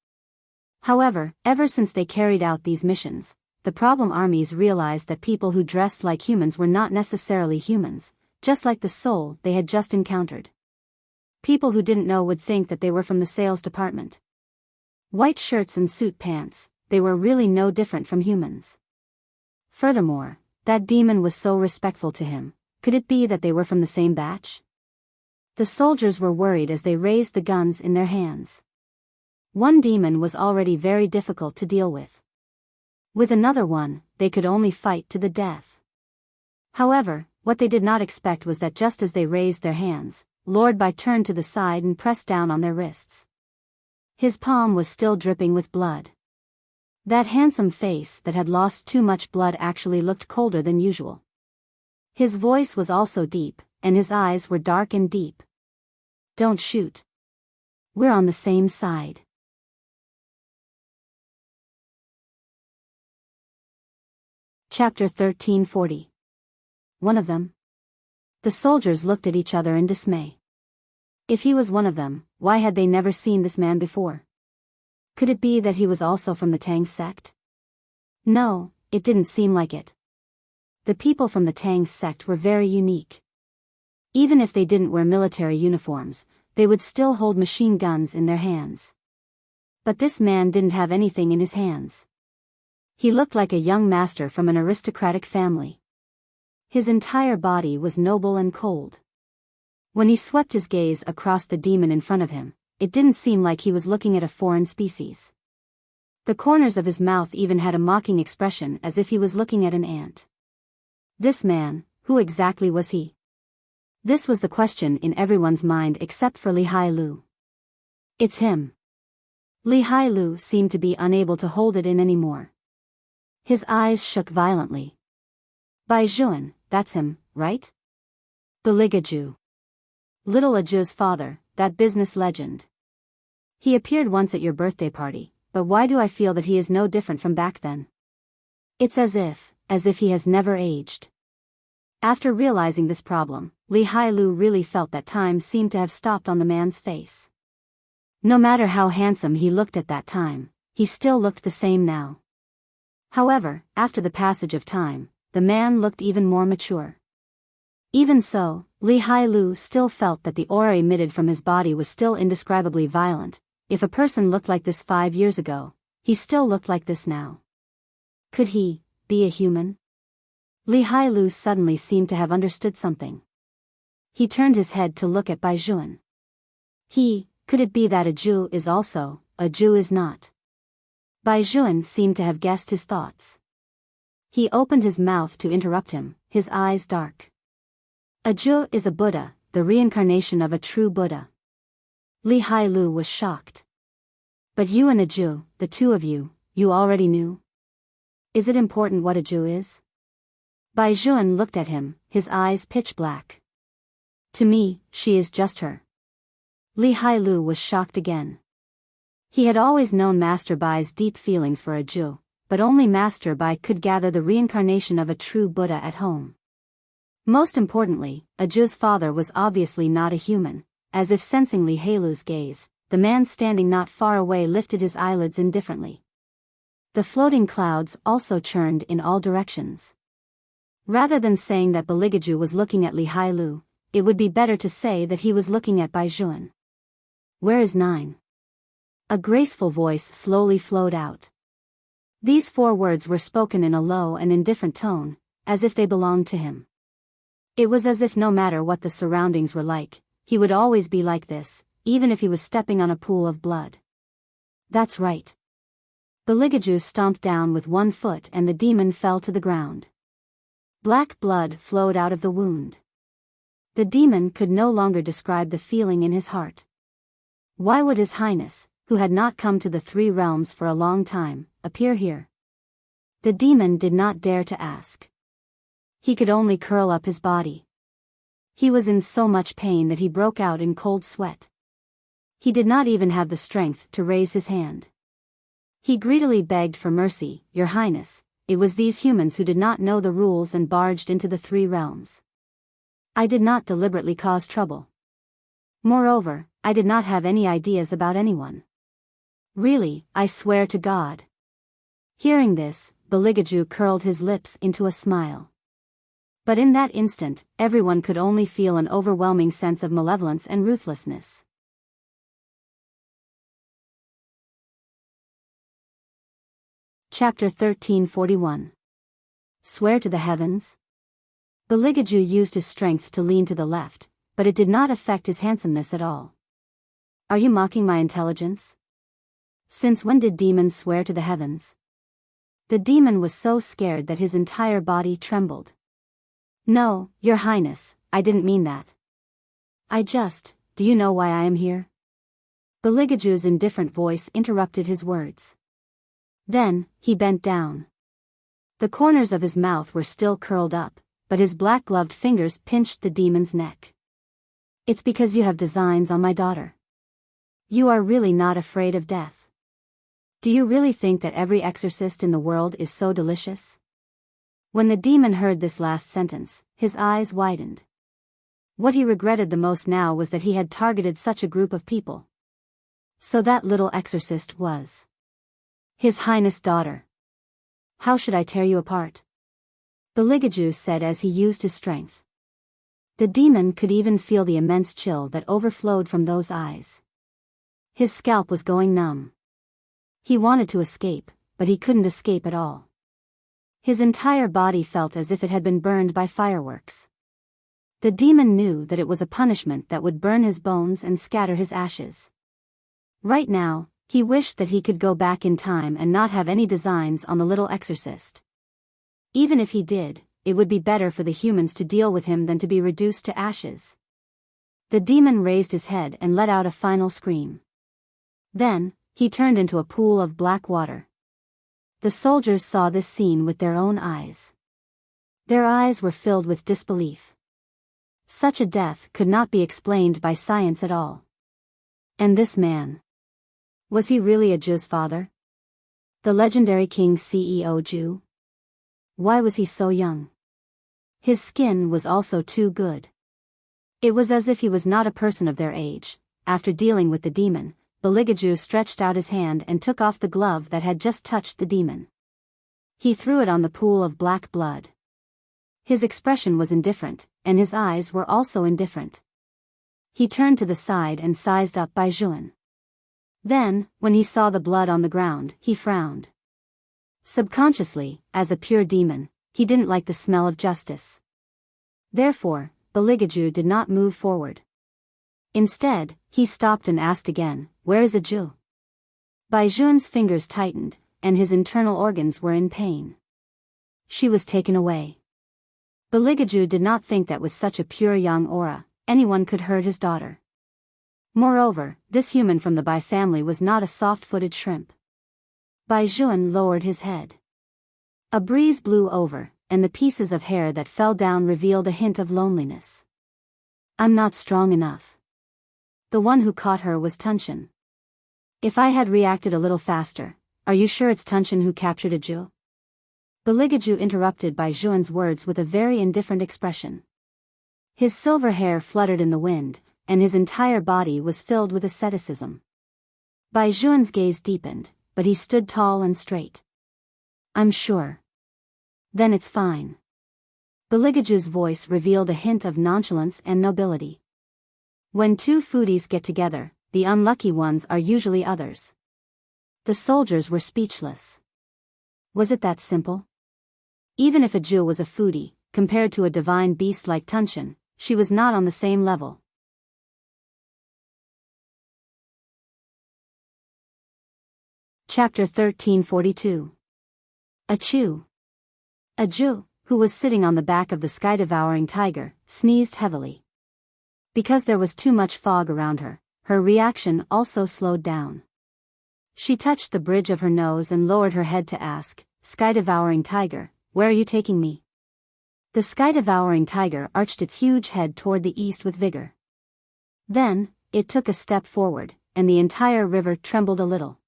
However, ever since they carried out these missions, the problem armies realized that people who dressed like humans were not necessarily humans, just like the soul they had just encountered. People who didn't know would think that they were from the sales department. White shirts and suit pants, they were really no different from humans. Furthermore, that demon was so respectful to him. Could it be that they were from the same batch? The soldiers were worried as they raised the guns in their hands. One demon was already very difficult to deal with. With another one, they could only fight to the death. However, what they did not expect was that just as they raised their hands, Lord Bai turned to the side and pressed down on their wrists. His palm was still dripping with blood. That handsome face that had lost too much blood actually looked colder than usual. His voice was also deep, and his eyes were dark and deep. Don't shoot. We're on the same side. Chapter 1340. One of them? The soldiers looked at each other in dismay. If he was one of them, why had they never seen this man before? Could it be that he was also from the Tang sect? No, it didn't seem like it. The people from the Tang sect were very unique. Even if they didn't wear military uniforms, they would still hold machine guns in their hands. But this man didn't have anything in his hands. He looked like a young master from an aristocratic family. His entire body was noble and cold. When he swept his gaze across the demon in front of him, it didn't seem like he was looking at a foreign species. The corners of his mouth even had a mocking expression, as if he was looking at an ant. This man, who exactly was he? This was the question in everyone's mind except for Li Hai-Lu. It's him. Li Hai-Lu seemed to be unable to hold it in anymore. His eyes shook violently. Bai Juan, that's him, right? Beligaju. Little Aju's father, that business legend. He appeared once at your birthday party, but why do I feel that he is no different from back then? It's as if he has never aged. After realizing this problem, Li Hai-Lu really felt that time seemed to have stopped on the man's face. No matter how handsome he looked at that time, he still looked the same now. However, after the passage of time, the man looked even more mature. Even so, Li Hai-Lu still felt that the aura emitted from his body was still indescribably violent. If a person looked like this 5 years ago, he still looked like this now. Could he be a human? Li Hai-Lu suddenly seemed to have understood something. He turned his head to look at Bai Juan. Could it be that a Jew is also, a Jew is not? Bai Juan seemed to have guessed his thoughts. He opened his mouth to interrupt him, his eyes dark. A Jew is a Buddha, the reincarnation of a true Buddha. Li Hai-Lu was shocked. But you and a Jew, the two of you already knew? Is it important what a Jew is? Bai Juan looked at him, his eyes pitch black. To me, she is just her. Li Hai-Lu was shocked again. He had always known Master Bai's deep feelings for a Jew, but only Master Bai could gather the reincarnation of a true Buddha at home. Most importantly, a Jew's father was obviously not a human. As if sensing Li Hai-Lu's gaze, the man standing not far away lifted his eyelids indifferently. The floating clouds also churned in all directions. Rather than saying that Beligaju was looking at Li Hai-Lu, it would be better to say that he was looking at Bai Juan. Where is 9? A graceful voice slowly flowed out. These 4 words were spoken in a low and indifferent tone, as if they belonged to him. It was as if no matter what the surroundings were like, he would always be like this, even if he was stepping on a pool of blood. That's right. Beligaju stomped down with 1 foot and the demon fell to the ground. Black blood flowed out of the wound. The demon could no longer describe the feeling in his heart. Why would His Highness, who had not come to the 3 realms for a long time, appear here? The demon did not dare to ask. He could only curl up his body. He was in so much pain that he broke out in cold sweat. He did not even have the strength to raise his hand. He greedily begged for mercy, Your Highness. It was these humans who did not know the rules and barged into the 3 realms. I did not deliberately cause trouble. Moreover, I did not have any ideas about anyone. Really, I swear to God. Hearing this, Beligaju curled his lips into a smile. But in that instant, everyone could only feel an overwhelming sense of malevolence and ruthlessness. Chapter 1341. Swear to the heavens? Beligaju used his strength to lean to the left, but it did not affect his handsomeness at all. Are you mocking my intelligence? Since when did demons swear to the heavens? The demon was so scared that his entire body trembled. No, Your Highness, I didn't mean that. Do you know why I am here? Beligaju's indifferent voice interrupted his words. Then, he bent down. The corners of his mouth were still curled up, but his black-gloved fingers pinched the demon's neck. It's because you have designs on my daughter. You are really not afraid of death. Do you really think that every exorcist in the world is so delicious? When the demon heard this last sentence, his eyes widened. What he regretted the most now was that he had targeted such a group of people. So that little exorcist was His Highness' daughter. How should I tear you apart? Beligaju said as he used his strength. The demon could even feel the immense chill that overflowed from those eyes. His scalp was going numb. He wanted to escape, but he couldn't escape at all. His entire body felt as if it had been burned by fireworks. The demon knew that it was a punishment that would burn his bones and scatter his ashes. Right now, he wished that he could go back in time and not have any designs on the little exorcist. Even if he did, it would be better for the humans to deal with him than to be reduced to ashes. The demon raised his head and let out a final scream. Then, he turned into a pool of black water. The soldiers saw this scene with their own eyes. Their eyes were filled with disbelief. Such a death could not be explained by science at all. And this man? Was he really a Ju's father? The legendary King CEO Ju? Why was he so young? His skin was also too good. It was as if he was not a person of their age. After dealing with the demon, Beligaju stretched out his hand and took off the glove that had just touched the demon. He threw it on the pool of black blood. His expression was indifferent, and his eyes were also indifferent. He turned to the side and sized up Baijuan. Then, when he saw the blood on the ground, he frowned. Subconsciously, as a pure demon, he didn't like the smell of justice. Therefore, Beligaju did not move forward. Instead, he stopped and asked again, "Where is a Ju?" Baijuan's fingers tightened, and his internal organs were in pain. She was taken away. Beligaju did not think that with such a pure young aura, anyone could hurt his daughter. Moreover, this human from the Bai family was not a soft-footed shrimp. Baijuan lowered his head. A breeze blew over, and the pieces of hair that fell down revealed a hint of loneliness. "I'm not strong enough." The one who caught her was Tunshin. "If I had reacted a little faster, are you sure it's Tunshin who captured a Ju?" Beligaju interrupted Baijuan's words with a very indifferent expression. His silver hair fluttered in the wind, and his entire body was filled with asceticism. Baijuan's gaze deepened, but he stood tall and straight. "I'm sure." "Then it's fine." Beligaju's voice revealed a hint of nonchalance and nobility. When two foodies get together, the unlucky ones are usually others. The soldiers were speechless. Was it that simple? Even if a Ju was a foodie, compared to a divine beast like Tunshin, she was not on the same level. Chapter 1342. A Chu. A Ju, who was sitting on the back of the sky-devouring tiger, sneezed heavily. Because there was too much fog around her, her reaction also slowed down. She touched the bridge of her nose and lowered her head to ask, "Sky-devouring tiger, where are you taking me?" The sky-devouring tiger arched its huge head toward the east with vigor. Then, it took a step forward, and the entire river trembled a little.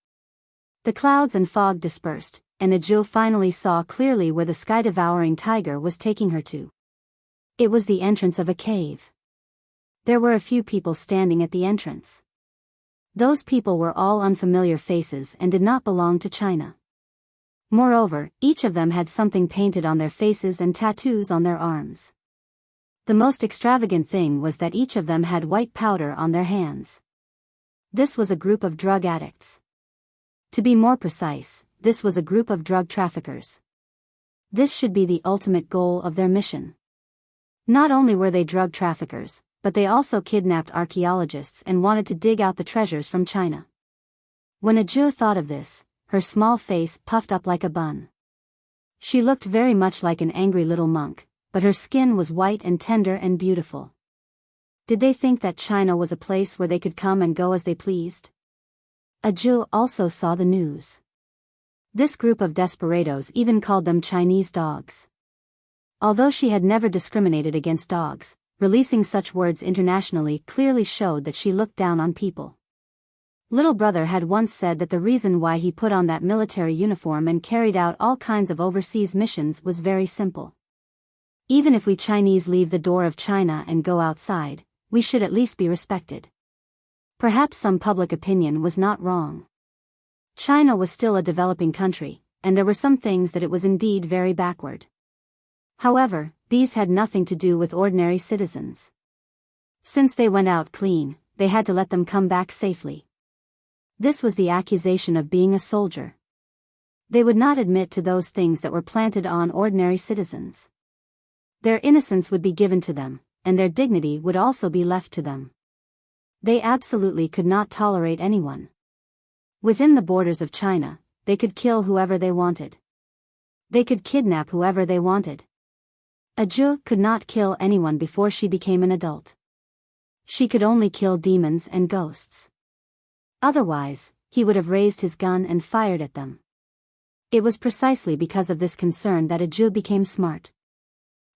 The clouds and fog dispersed, and Ajo finally saw clearly where the sky-devouring tiger was taking her to. It was the entrance of a cave. There were a few people standing at the entrance. Those people were all unfamiliar faces and did not belong to China. Moreover, each of them had something painted on their faces and tattoos on their arms. The most extravagant thing was that each of them had white powder on their hands. This was a group of drug addicts. To be more precise, this was a group of drug traffickers. This should be the ultimate goal of their mission. Not only were they drug traffickers, but they also kidnapped archaeologists and wanted to dig out the treasures from China. When Ajo thought of this, her small face puffed up like a bun. She looked very much like an angry little monk, but her skin was white and tender and beautiful. Did they think that China was a place where they could come and go as they pleased? Ajo also saw the news. This group of desperados even called them Chinese dogs. Although she had never discriminated against dogs, releasing such words internationally clearly showed that she looked down on people. Little brother had once said that the reason why he put on that military uniform and carried out all kinds of overseas missions was very simple. Even if we Chinese leave the door of China and go outside, we should at least be respected. Perhaps some public opinion was not wrong. China was still a developing country, and there were some things that it was indeed very backward. However, these had nothing to do with ordinary citizens. Since they went out clean, they had to let them come back safely. This was the accusation of being a soldier. They would not admit to those things that were planted on ordinary citizens. Their innocence would be given to them, and their dignity would also be left to them. They absolutely could not tolerate anyone. Within the borders of China, they could kill whoever they wanted. They could kidnap whoever they wanted. A Zhu could not kill anyone before she became an adult. She could only kill demons and ghosts. Otherwise, he would have raised his gun and fired at them. It was precisely because of this concern that a Zhu became smart.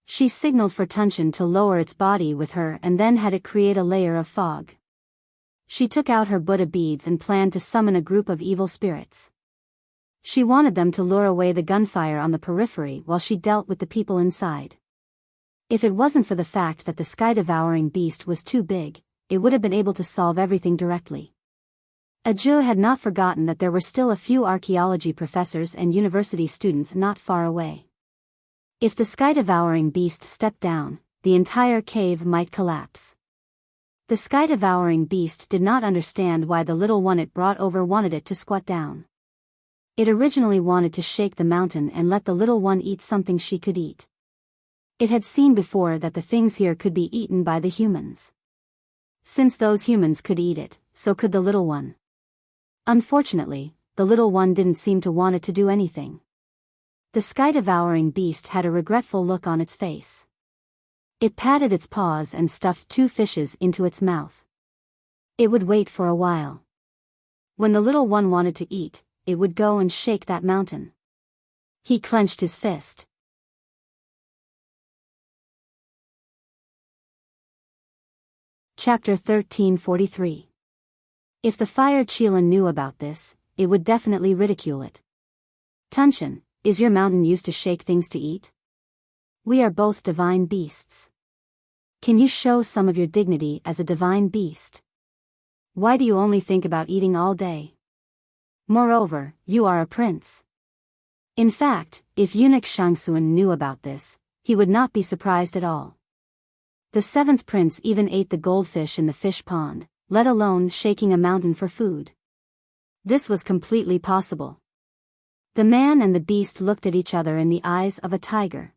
She signaled for Tunshin to lower its body with her and then had it create a layer of fog. She took out her Buddha beads and planned to summon a group of evil spirits. She wanted them to lure away the gunfire on the periphery while she dealt with the people inside. If it wasn't for the fact that the sky-devouring beast was too big, it would have been able to solve everything directly. Zhu had not forgotten that there were still a few archaeology professors and university students not far away. If the sky-devouring beast stepped down, the entire cave might collapse. The sky-devouring beast did not understand why the little one it brought over wanted it to squat down. It originally wanted to shake the mountain and let the little one eat something she could eat. It had seen before that the things here could be eaten by the humans. Since those humans could eat it, so could the little one. Unfortunately, the little one didn't seem to want it to do anything. The sky-devouring beast had a regretful look on its face. It patted its paws and stuffed 2 fishes into its mouth. It would wait for a while. When the little one wanted to eat, it would go and shake that mountain. He clenched his fist. Chapter 1343. If the fire Qilin knew about this, it would definitely ridicule it. Tunshin, is your mountain used to shake things to eat? We are both divine beasts. Can you show some of your dignity as a divine beast? Why do you only think about eating all day? Moreover, you are a prince. In fact, if eunuch Shangxuan knew about this, he would not be surprised at all. The 7th prince even ate the goldfish in the fish pond, let alone shaking a mountain for food. This was completely possible. The man and the beast looked at each other in the eyes of a tiger.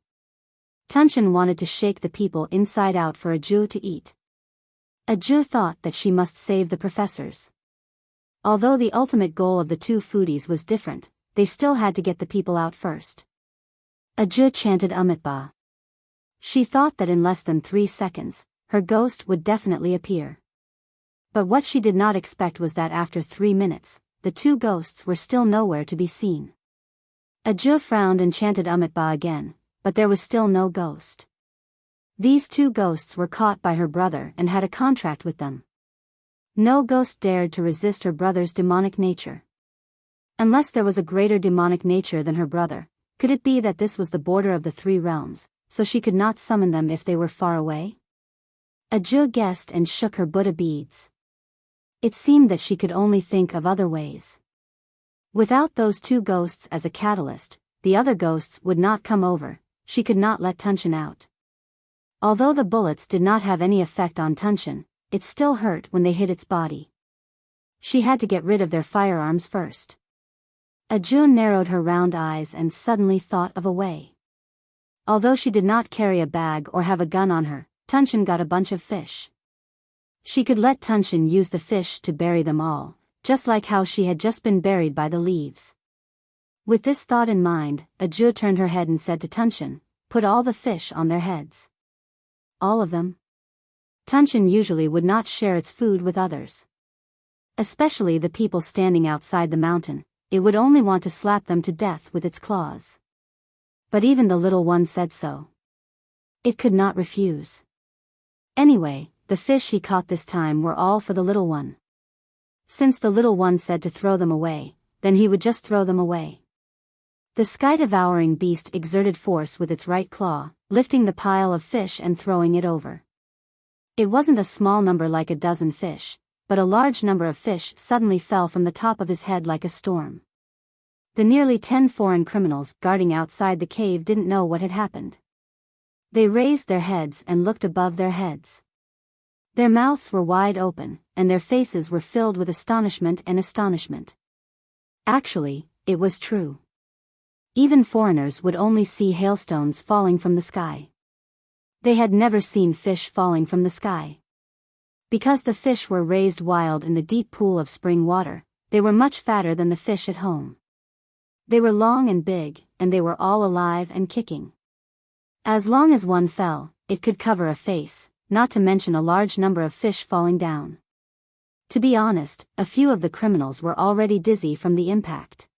Tunshin wanted to shake the people inside out for a Zhu to eat. A Zhu thought that she must save the professors. Although the ultimate goal of the 2 foodies was different, they still had to get the people out first. A Zhu chanted Amitabha. She thought that in less than 3 seconds, her ghost would definitely appear. But what she did not expect was that after 3 minutes, the 2 ghosts were still nowhere to be seen. A Zhu frowned and chanted Amitabha again, but there was still no ghost. These 2 ghosts were caught by her brother and had a contract with them. No ghost dared to resist her brother's demonic nature. Unless there was a greater demonic nature than her brother, could it be that this was the border of the 3 realms, so she could not summon them if they were far away? A Zhu guessed and shook her Buddha beads. It seemed that she could only think of other ways. Without those 2 ghosts as a catalyst, the other ghosts would not come over. She could not let Tunshin out. Although the bullets did not have any effect on Tunshin, it still hurt when they hit its body. She had to get rid of their firearms first. A Zhu narrowed her round eyes and suddenly thought of a way. Although she did not carry a bag or have a gun on her, Tunshin got a bunch of fish. She could let Tunshin use the fish to bury them all, just like how she had just been buried by the leaves. With this thought in mind, a Zhu turned her head and said to Tunshin, "Put all the fish on their heads." All of them? Tunshin usually would not share its food with others. Especially the people standing outside the mountain, it would only want to slap them to death with its claws. But even the little one said so. It could not refuse. Anyway, the fish he caught this time were all for the little one. Since the little one said to throw them away, then he would just throw them away. The sky-devouring beast exerted force with its right claw, lifting the pile of fish and throwing it over. It wasn't a small number like a dozen fish, but a large number of fish suddenly fell from the top of his head like a storm. The nearly 10 foreign criminals guarding outside the cave didn't know what had happened. They raised their heads and looked above their heads. Their mouths were wide open, and their faces were filled with astonishment and astonishment. Actually, it was true. Even foreigners would only see hailstones falling from the sky. They had never seen fish falling from the sky. Because the fish were raised wild in the deep pool of spring water, they were much fatter than the fish at home. They were long and big, and they were all alive and kicking. As long as one fell, it could cover a face, not to mention a large number of fish falling down. To be honest, a few of the criminals were already dizzy from the impact.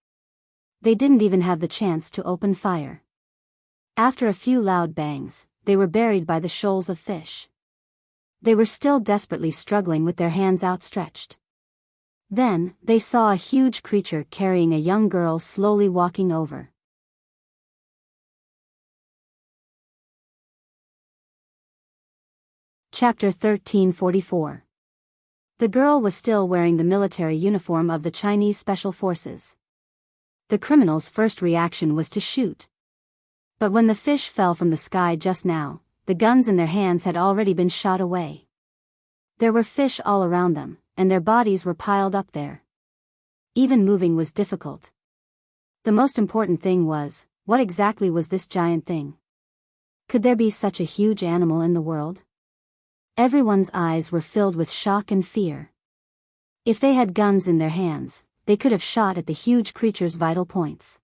They didn't even have the chance to open fire. After a few loud bangs, they were buried by the shoals of fish. They were still desperately struggling with their hands outstretched. Then, they saw a huge creature carrying a young girl slowly walking over. Chapter 1344. The girl was still wearing the military uniform of the Chinese Special Forces. The criminal's first reaction was to shoot. But when the fish fell from the sky just now, the guns in their hands had already been shot away. There were fish all around them, and their bodies were piled up there. Even moving was difficult. The most important thing was, what exactly was this giant thing? Could there be such a huge animal in the world? Everyone's eyes were filled with shock and fear. If they had guns in their hands, they could have shot at the huge creature's vital points.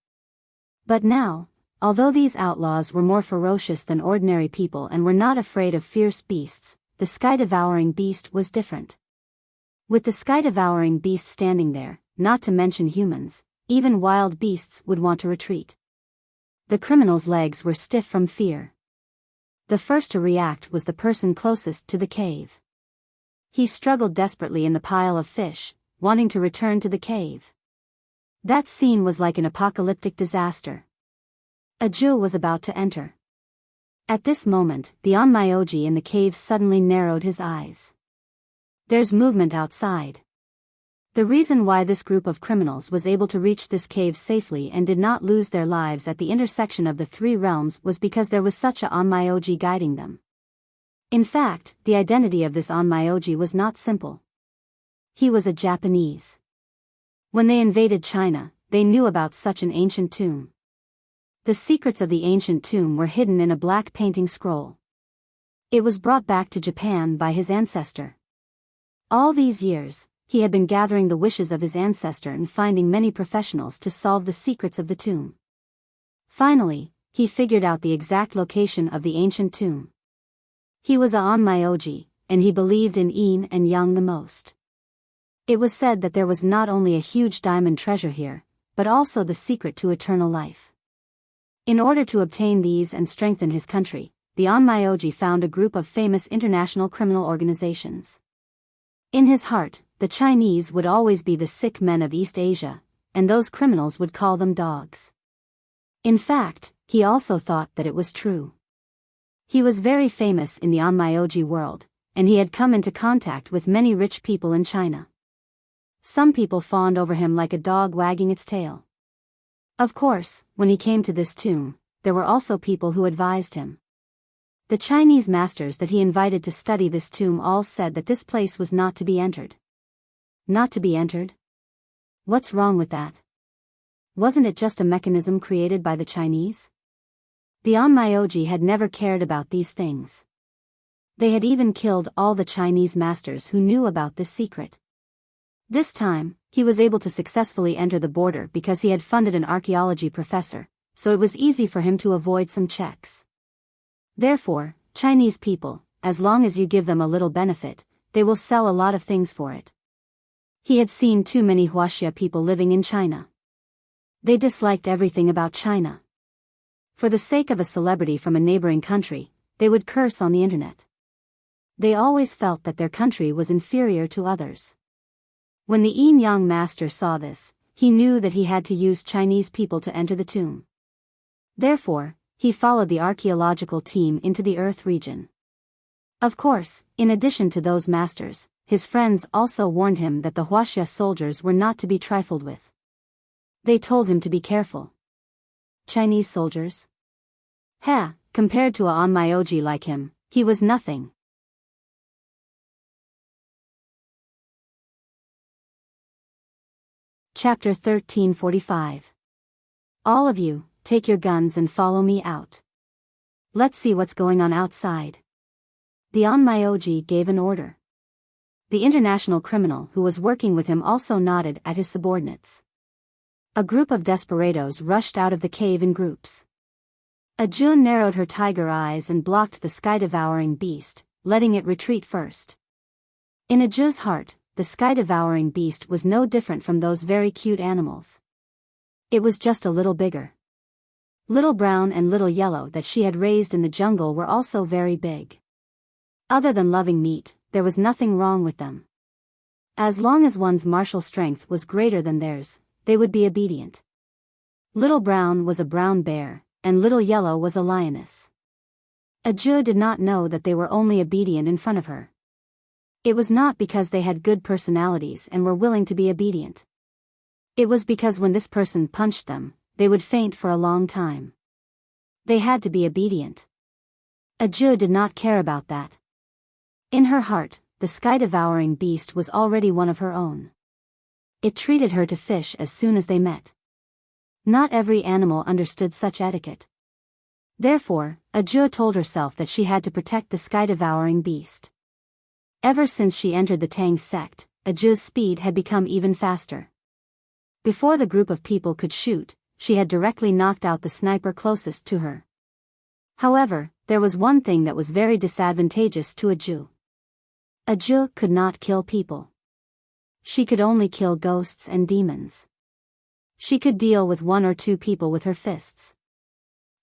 But now, although these outlaws were more ferocious than ordinary people and were not afraid of fierce beasts, the sky-devouring beast was different. With the sky-devouring beast standing there, not to mention humans, even wild beasts would want to retreat. The criminal's legs were stiff from fear. The first to react was the person closest to the cave. He struggled desperately in the pile of fish, wanting to return to the cave. That scene was like an apocalyptic disaster. A Jew was about to enter. At this moment, the Onmyoji in the cave suddenly narrowed his eyes. There's movement outside. The reason why this group of criminals was able to reach this cave safely and did not lose their lives at the intersection of the three realms was because there was such a Onmyoji guiding them. In fact, the identity of this Onmyoji was not simple. He was a Japanese. When they invaded China, they knew about such an ancient tomb. The secrets of the ancient tomb were hidden in a black painting scroll. It was brought back to Japan by his ancestor. All these years, he had been gathering the wishes of his ancestor and finding many professionals to solve the secrets of the tomb. Finally, he figured out the exact location of the ancient tomb. He was a Onmyoji, and he believed in yin and yang the most. It was said that there was not only a huge diamond treasure here, but also the secret to eternal life. In order to obtain these and strengthen his country, the Onmyoji found a group of famous international criminal organizations. In his heart, the Chinese would always be the sick men of East Asia, and those criminals would call them dogs. In fact, he also thought that it was true. He was very famous in the Onmyoji world, and he had come into contact with many rich people in China. Some people fawned over him like a dog wagging its tail. Of course, when he came to this tomb, there were also people who advised him. The Chinese masters that he invited to study this tomb all said that this place was not to be entered. Not to be entered? What's wrong with that? Wasn't it just a mechanism created by the Chinese? The Onmyoji had never cared about these things. They had even killed all the Chinese masters who knew about this secret. This time, he was able to successfully enter the border because he had funded an archaeology professor, so it was easy for him to avoid some checks. Therefore, Chinese people, as long as you give them a little benefit, they will sell a lot of things for it. He had seen too many Huaxia people living in China. They disliked everything about China. For the sake of a celebrity from a neighboring country, they would curse on the internet. They always felt that their country was inferior to others. When the Yin-Yang master saw this, he knew that he had to use Chinese people to enter the tomb. Therefore, he followed the archaeological team into the Earth region. Of course, in addition to those masters, his friends also warned him that the Huaxia soldiers were not to be trifled with. They told him to be careful. Chinese soldiers? Compared to a Onmyoji like him, he was nothing. Chapter 1345. All of you, take your guns and follow me out. Let's see what's going on outside. The Onmyoji gave an order. The international criminal who was working with him also nodded at his subordinates. A group of desperados rushed out of the cave in groups. Ajun narrowed her tiger eyes and blocked the sky-devouring beast, letting it retreat first. In Aju's heart, the sky-devouring beast was no different from those very cute animals. It was just a little bigger. Little Brown and Little Yellow that she had raised in the jungle were also very big. Other than loving meat, there was nothing wrong with them. As long as one's martial strength was greater than theirs, they would be obedient. Little Brown was a brown bear, and Little Yellow was a lioness. Aju did not know that they were only obedient in front of her. It was not because they had good personalities and were willing to be obedient. It was because when this person punched them, they would faint for a long time. They had to be obedient. Aju did not care about that. In her heart, the sky-devouring beast was already one of her own. It treated her to fish as soon as they met. Not every animal understood such etiquette. Therefore, Aju told herself that she had to protect the sky-devouring beast. Ever since she entered the Tang sect, Aju's speed had become even faster. Before the group of people could shoot, she had directly knocked out the sniper closest to her. However, there was one thing that was very disadvantageous to Aju. Aju could not kill people. She could only kill ghosts and demons. She could deal with 1 or 2 people with her fists.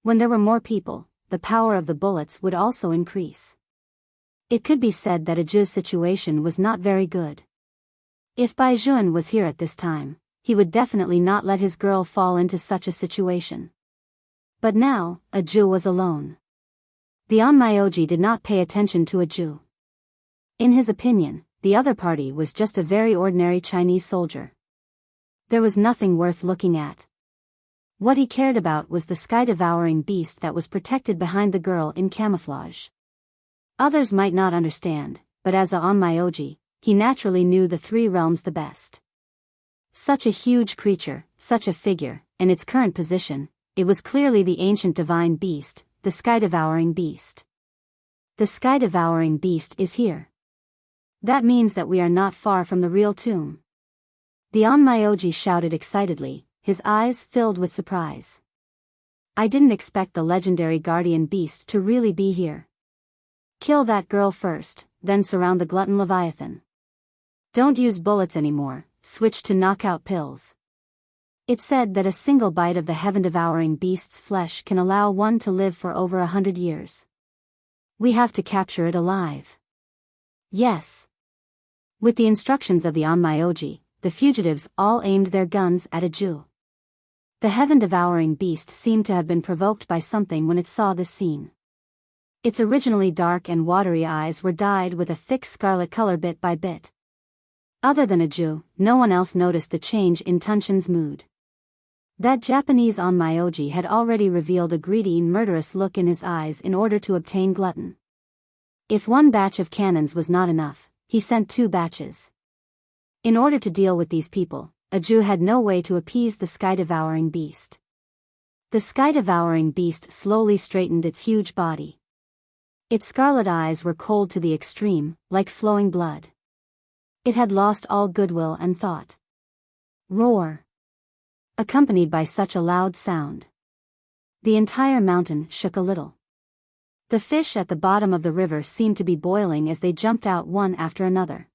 When there were more people, the power of the bullets would also increase. It could be said that Aju's situation was not very good. If Bai Jun was here at this time, he would definitely not let his girl fall into such a situation. But now, Aju was alone. The Onmyoji did not pay attention to Aju. In his opinion, the other party was just a very ordinary Chinese soldier. There was nothing worth looking at. What he cared about was the sky-devouring beast that was protected behind the girl in camouflage. Others might not understand, but as a Onmyoji, he naturally knew the 3 realms the best. Such a huge creature, such a figure, and its current position, it was clearly the ancient divine beast, the sky-devouring beast. The sky-devouring beast is here. That means that we are not far from the real tomb. The Onmyoji shouted excitedly, his eyes filled with surprise. I didn't expect the legendary guardian beast to really be here. Kill that girl first, then surround the glutton Leviathan. Don't use bullets anymore, switch to knockout pills. It's said that a single bite of the heaven-devouring beast's flesh can allow one to live for over 100 years. We have to capture it alive. Yes. With the instructions of the Onmyoji, the fugitives all aimed their guns at Aju. The heaven-devouring beast seemed to have been provoked by something when it saw this scene. Its originally dark and watery eyes were dyed with a thick scarlet color bit by bit. Other than Aju, no one else noticed the change in Tunshin's mood. That Japanese Onmyoji had already revealed a greedy and murderous look in his eyes in order to obtain glutton. If 1 batch of cannons was not enough, he sent 2 batches. In order to deal with these people, Aju had no way to appease the sky-devouring beast. The sky-devouring beast slowly straightened its huge body. Its scarlet eyes were cold to the extreme, like flowing blood. It had lost all goodwill and thought. Roar! Accompanied by such a loud sound. The entire mountain shook a little. The fish at the bottom of the river seemed to be boiling as they jumped out one after another.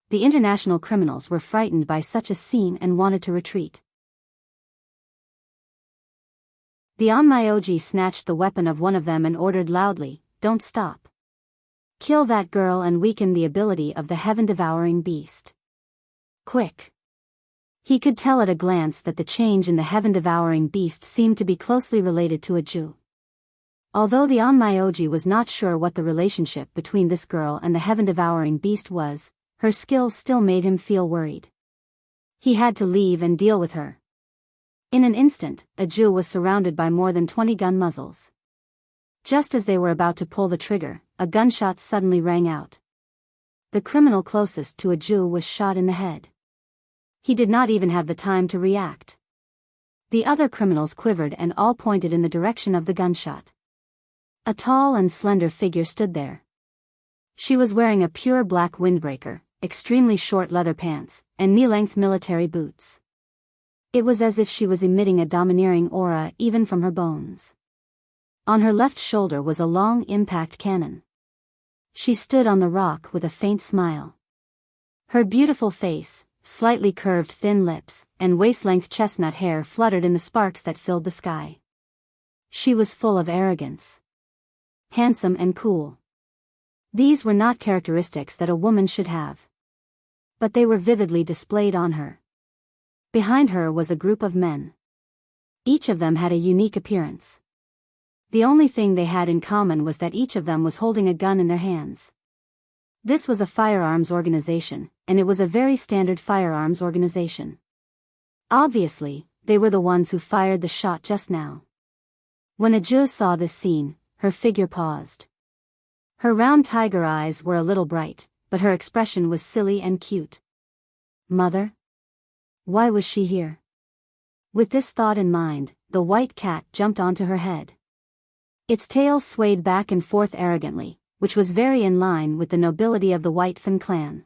The international criminals were frightened by such a scene and wanted to retreat. The Onmyoji snatched the weapon of one of them and ordered loudly, "Don't stop. Kill that girl and weaken the ability of the heaven-devouring beast." Quick. He could tell at a glance that the change in the heaven-devouring beast seemed to be closely related to a Jew. Although the Onmyoji was not sure what the relationship between this girl and the heaven-devouring beast was, her skills still made him feel worried. He had to leave and deal with her. In an instant, a Jew was surrounded by more than 20 gun muzzles. Just as they were about to pull the trigger, a gunshot suddenly rang out. The criminal closest to a Jew was shot in the head. He did not even have the time to react. The other criminals quivered and all pointed in the direction of the gunshot. A tall and slender figure stood there. She was wearing a pure black windbreaker, extremely short leather pants, and knee-length military boots. It was as if she was emitting a domineering aura even from her bones. On her left shoulder was a long impact cannon. She stood on the rock with a faint smile. Her beautiful face, slightly curved thin lips, and waist-length chestnut hair fluttered in the sparks that filled the sky. She was full of arrogance. Handsome and cool. These were not characteristics that a woman should have. But they were vividly displayed on her. Behind her was a group of men. Each of them had a unique appearance. The only thing they had in common was that each of them was holding a gun in their hands. This was a firearms organization, and it was a very standard firearms organization. Obviously, they were the ones who fired the shot just now. When Ajuz saw this scene, her figure paused. Her round tiger eyes were a little bright, but her expression was silly and cute. Mother? Why was she here? With this thought in mind, the white cat jumped onto her head. Its tail swayed back and forth arrogantly, which was very in line with the nobility of the White Fan clan.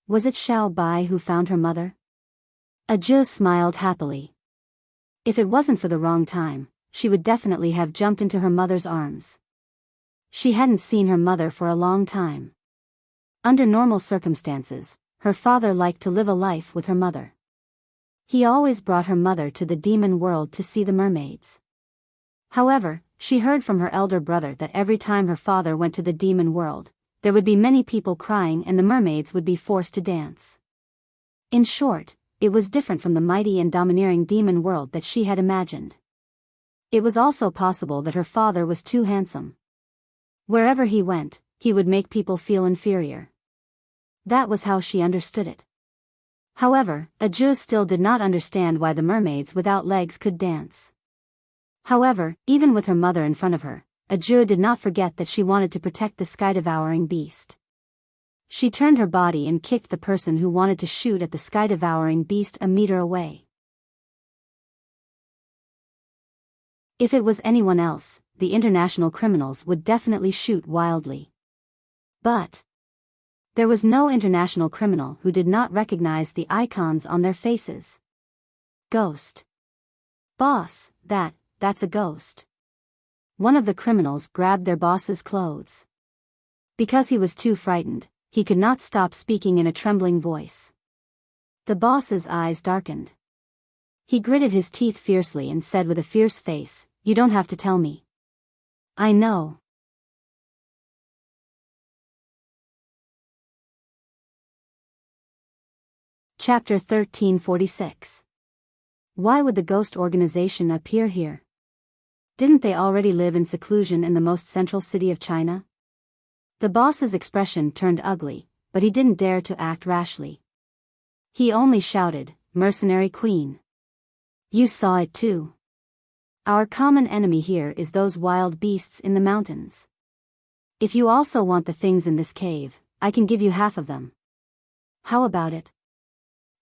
Was it Xiao Bai who found her mother? Ajuz smiled happily. If it wasn't for the wrong time, she would definitely have jumped into her mother's arms. She hadn't seen her mother for a long time. Under normal circumstances, her father liked to live a life with her mother. He always brought her mother to the demon world to see the mermaids. However, she heard from her elder brother that every time her father went to the demon world, there would be many people crying and the mermaids would be forced to dance. In short, it was different from the mighty and domineering demon world that she had imagined. It was also possible that her father was too handsome. Wherever he went, he would make people feel inferior. That was how she understood it. However, Ajuz still did not understand why the mermaids without legs could dance. However, even with her mother in front of her, Ajuz did not forget that she wanted to protect the sky-devouring beast. She turned her body and kicked the person who wanted to shoot at the sky-devouring beast a meter away. If it was anyone else, the international criminals would definitely shoot wildly. But there was no international criminal who did not recognize the icons on their faces. Ghost. Boss, that's a ghost. One of the criminals grabbed their boss's clothes. Because he was too frightened, he could not stop speaking in a trembling voice. The boss's eyes darkened. He gritted his teeth fiercely and said with a fierce face, "You don't have to tell me. I know." Chapter 1346. Why would the ghost organization appear here? Didn't they already live in seclusion in the most central city of China? The boss's expression turned ugly, but he didn't dare to act rashly. He only shouted, "Mercenary Queen! You saw it too. Our common enemy here is those wild beasts in the mountains. If you also want the things in this cave, I can give you half of them. How about it?"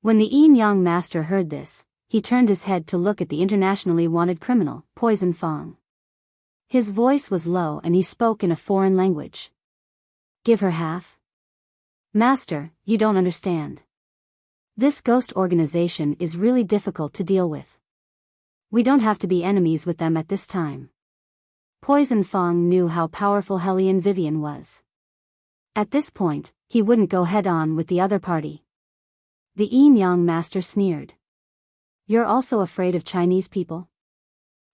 When the Yin-Yang master heard this, he turned his head to look at the internationally wanted criminal, Poison Fong. His voice was low and he spoke in a foreign language. "Give her half? Master, you don't understand. This ghost organization is really difficult to deal with. We don't have to be enemies with them at this time." Poison Fong knew how powerful Hellion Vivian was. At this point, he wouldn't go head-on with the other party. The Yin-Yang master sneered. "You're also afraid of Chinese people?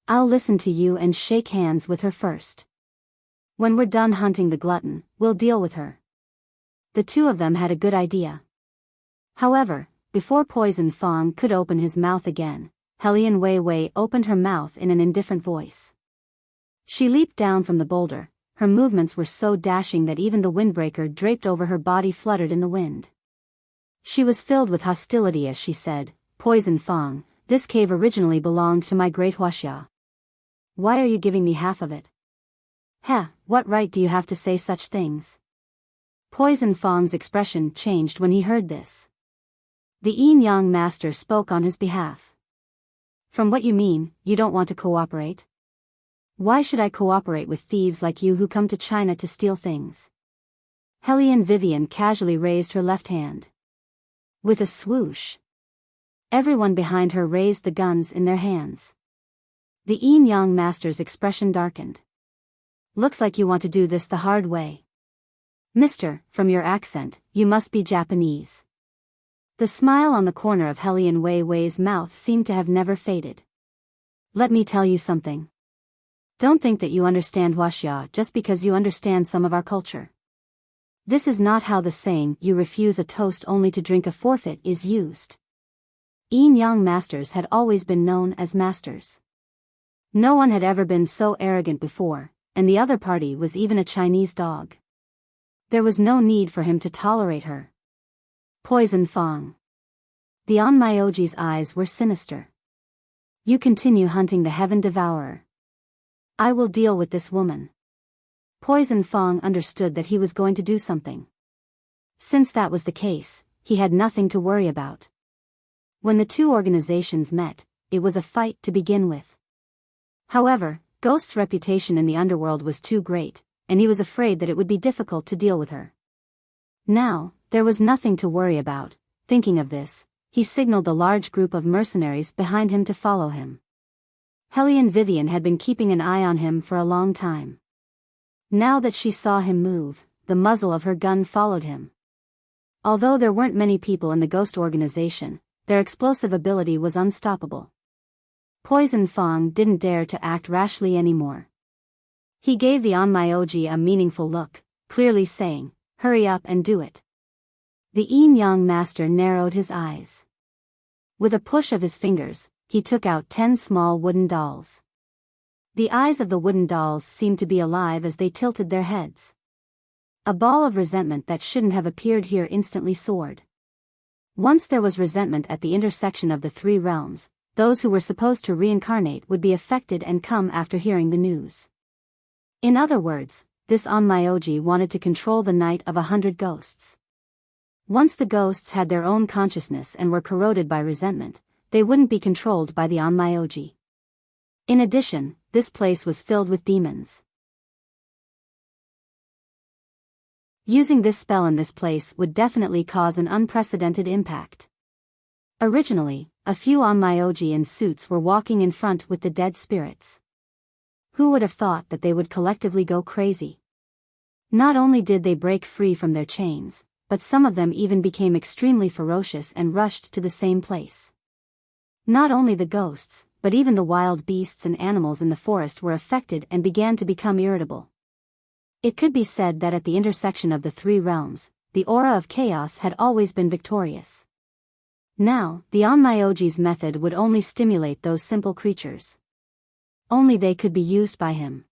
I'll listen to you and shake hands with her first. When we're done hunting the glutton, we'll deal with her." The two of them had a good idea. However, before Poison Fong could open his mouth again, Helian Wei Wei opened her mouth in an indifferent voice. She leaped down from the boulder. Her movements were so dashing that even the windbreaker draped over her body fluttered in the wind. She was filled with hostility as she said, "Poison Fong, this cave originally belonged to my great Huaxia. Why are you giving me half of it?" "Heh, what right do you have to say such things?" Poison Fong's expression changed when he heard this. The Yin Yang master spoke on his behalf. "From what you mean, you don't want to cooperate? Why should I cooperate with thieves like you who come to China to steal things?" Helian Vivian casually raised her left hand. With a swoosh, everyone behind her raised the guns in their hands. The Yin Yang master's expression darkened. "Looks like you want to do this the hard way. Mister, from your accent, you must be Japanese." The smile on the corner of Helian Wei Wei's mouth seemed to have never faded. "Let me tell you something. Don't think that you understand Huaxia just because you understand some of our culture. This is not how the saying, 'you refuse a toast only to drink a forfeit,' is used." Yin Yang masters had always been known as masters. No one had ever been so arrogant before, and the other party was even a Chinese dog. There was no need for him to tolerate her. Poison Fong. The Onmyoji's eyes were sinister. "You continue hunting the Heaven Devourer. I will deal with this woman." Poison Fong understood that he was going to do something. Since that was the case, he had nothing to worry about. When the two organizations met, it was a fight to begin with. However, Ghost's reputation in the underworld was too great, and he was afraid that it would be difficult to deal with her. Now, there was nothing to worry about. Thinking of this, he signaled the large group of mercenaries behind him to follow him. Helian Vivian had been keeping an eye on him for a long time. Now that she saw him move, the muzzle of her gun followed him. Although there weren't many people in the Ghost organization, their explosive ability was unstoppable. Poison Fong didn't dare to act rashly anymore. He gave the Onmyoji a meaningful look, clearly saying, "Hurry up and do it." The Yin Yang master narrowed his eyes. With a push of his fingers, he took out 10 small wooden dolls. The eyes of the wooden dolls seemed to be alive as they tilted their heads. A ball of resentment that shouldn't have appeared here instantly soared. Once there was resentment at the intersection of the three realms, those who were supposed to reincarnate would be affected and come after hearing the news. In other words, this Onmyoji wanted to control the night of 100 ghosts. Once the ghosts had their own consciousness and were corroded by resentment, they wouldn't be controlled by the Onmyoji. In addition, this place was filled with demons. Using this spell in this place would definitely cause an unprecedented impact. Originally, a few Onmyoji in suits were walking in front with the dead spirits. Who would have thought that they would collectively go crazy? Not only did they break free from their chains, but some of them even became extremely ferocious and rushed to the same place. Not only the ghosts, but even the wild beasts and animals in the forest were affected and began to become irritable. It could be said that at the intersection of the three realms, the aura of chaos had always been victorious. Now, the Onmyoji's method would only stimulate those simple creatures. Only they could be used by him.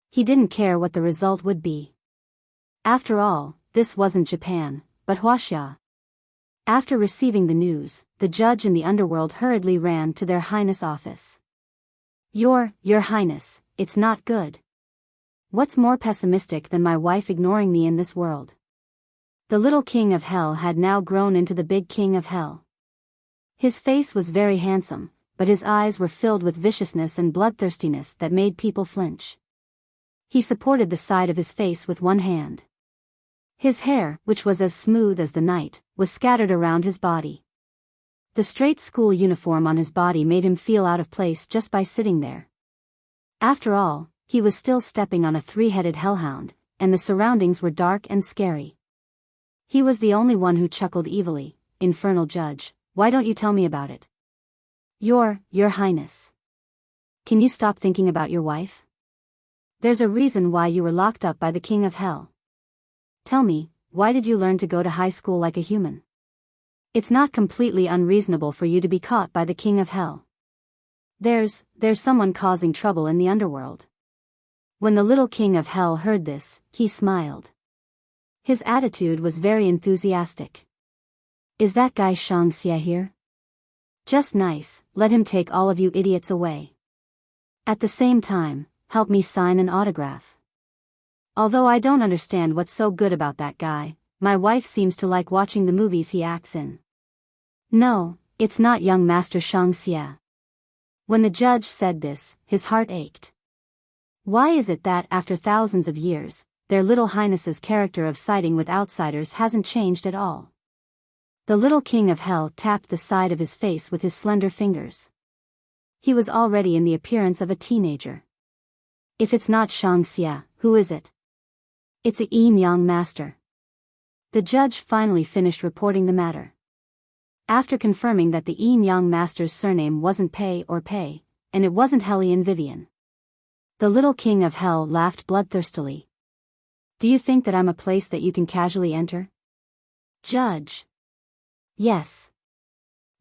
He didn't care what the result would be. After all, this wasn't Japan, but Huaxia. After receiving the news, the judge in the underworld hurriedly ran to their highness office. Your highness, it's not good. What's more pessimistic than my wife ignoring me in this world?" The little king of hell had now grown into the big king of hell. His face was very handsome, but his eyes were filled with viciousness and bloodthirstiness that made people flinch. He supported the side of his face with one hand. His hair, which was as smooth as the night, was scattered around his body. The straight school uniform on his body made him feel out of place just by sitting there. After all, he was still stepping on a three-headed hellhound, and the surroundings were dark and scary. He was the only one who chuckled evilly. "Infernal judge, why don't you tell me about it? Your highness. Can you stop thinking about your wife? There's a reason why you were locked up by the king of hell. Tell me, why did you learn to go to high school like a human? It's not completely unreasonable for you to be caught by the king of hell. There's someone causing trouble in the underworld. When the little king of hell heard this, he smiled. His attitude was very enthusiastic. Is that guy Shangxia here? Just nice, let him take all of you idiots away. At the same time, help me sign an autograph. Although I don't understand what's so good about that guy, my wife seems to like watching the movies he acts in. No, it's not young Master Shangxia. When the judge said this, his heart ached. Why is it that after thousands of years, their little highness's character of siding with outsiders hasn't changed at all? The little king of hell tapped the side of his face with his slender fingers. He was already in the appearance of a teenager. If it's not Shangxia, who is it? It's a young master. The judge finally finished reporting the matter. After confirming that the young master's surname wasn't Pei, and it wasn't Hellion Vivian. The little king of hell laughed bloodthirstily. Do you think that I'm a place that you can casually enter? Judge. Yes.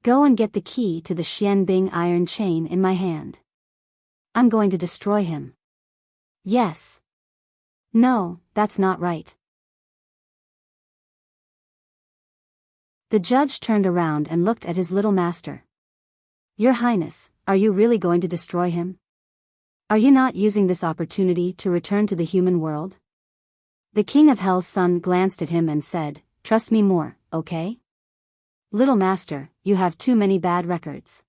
Go and get the key to the Xianbing iron chain in my hand. I'm going to destroy him. Yes. No, that's not right. The judge turned around and looked at his little master. Your Highness, are you really going to destroy him? Are you not using this opportunity to return to the human world? The king of hell's son glanced at him and said, trust me more, okay? Little master, you have too many bad records.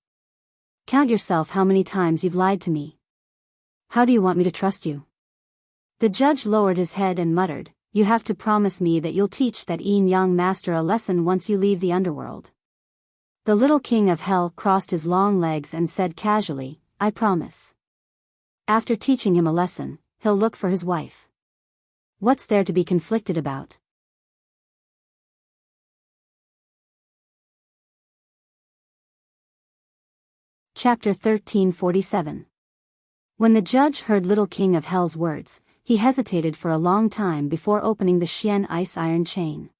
Count yourself how many times you've lied to me. How do you want me to trust you? The judge lowered his head and muttered, you have to promise me that you'll teach that young master a lesson once you leave the underworld. The little king of hell crossed his long legs and said casually, I promise. After teaching him a lesson, he'll look for his wife. What's there to be conflicted about? Chapter 1347. When the judge heard Little King of Hell's words, he hesitated for a long time before opening the Xian ice iron chain.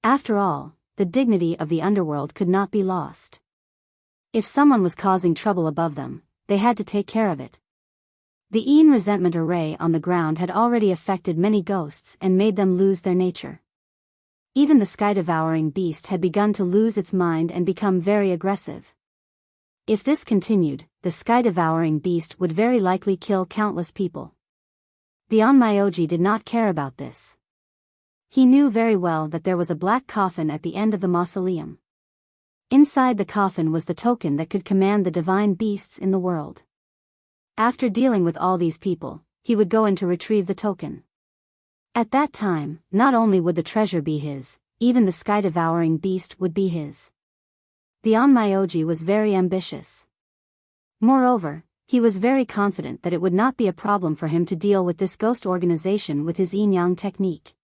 After all, the dignity of the underworld could not be lost. If someone was causing trouble above them, they had to take care of it. The resentment array on the ground had already affected many ghosts and made them lose their nature. Even the sky-devouring beast had begun to lose its mind and become very aggressive. If this continued, the sky-devouring beast would very likely kill countless people. The Onmyoji did not care about this. He knew very well that there was a black coffin at the end of the mausoleum. Inside the coffin was the token that could command the divine beasts in the world. After dealing with all these people, he would go in to retrieve the token. At that time, not only would the treasure be his, even the sky-devouring beast would be his. The Onmyoji was very ambitious. Moreover, he was very confident that it would not be a problem for him to deal with this ghost organization with his yin-yang technique.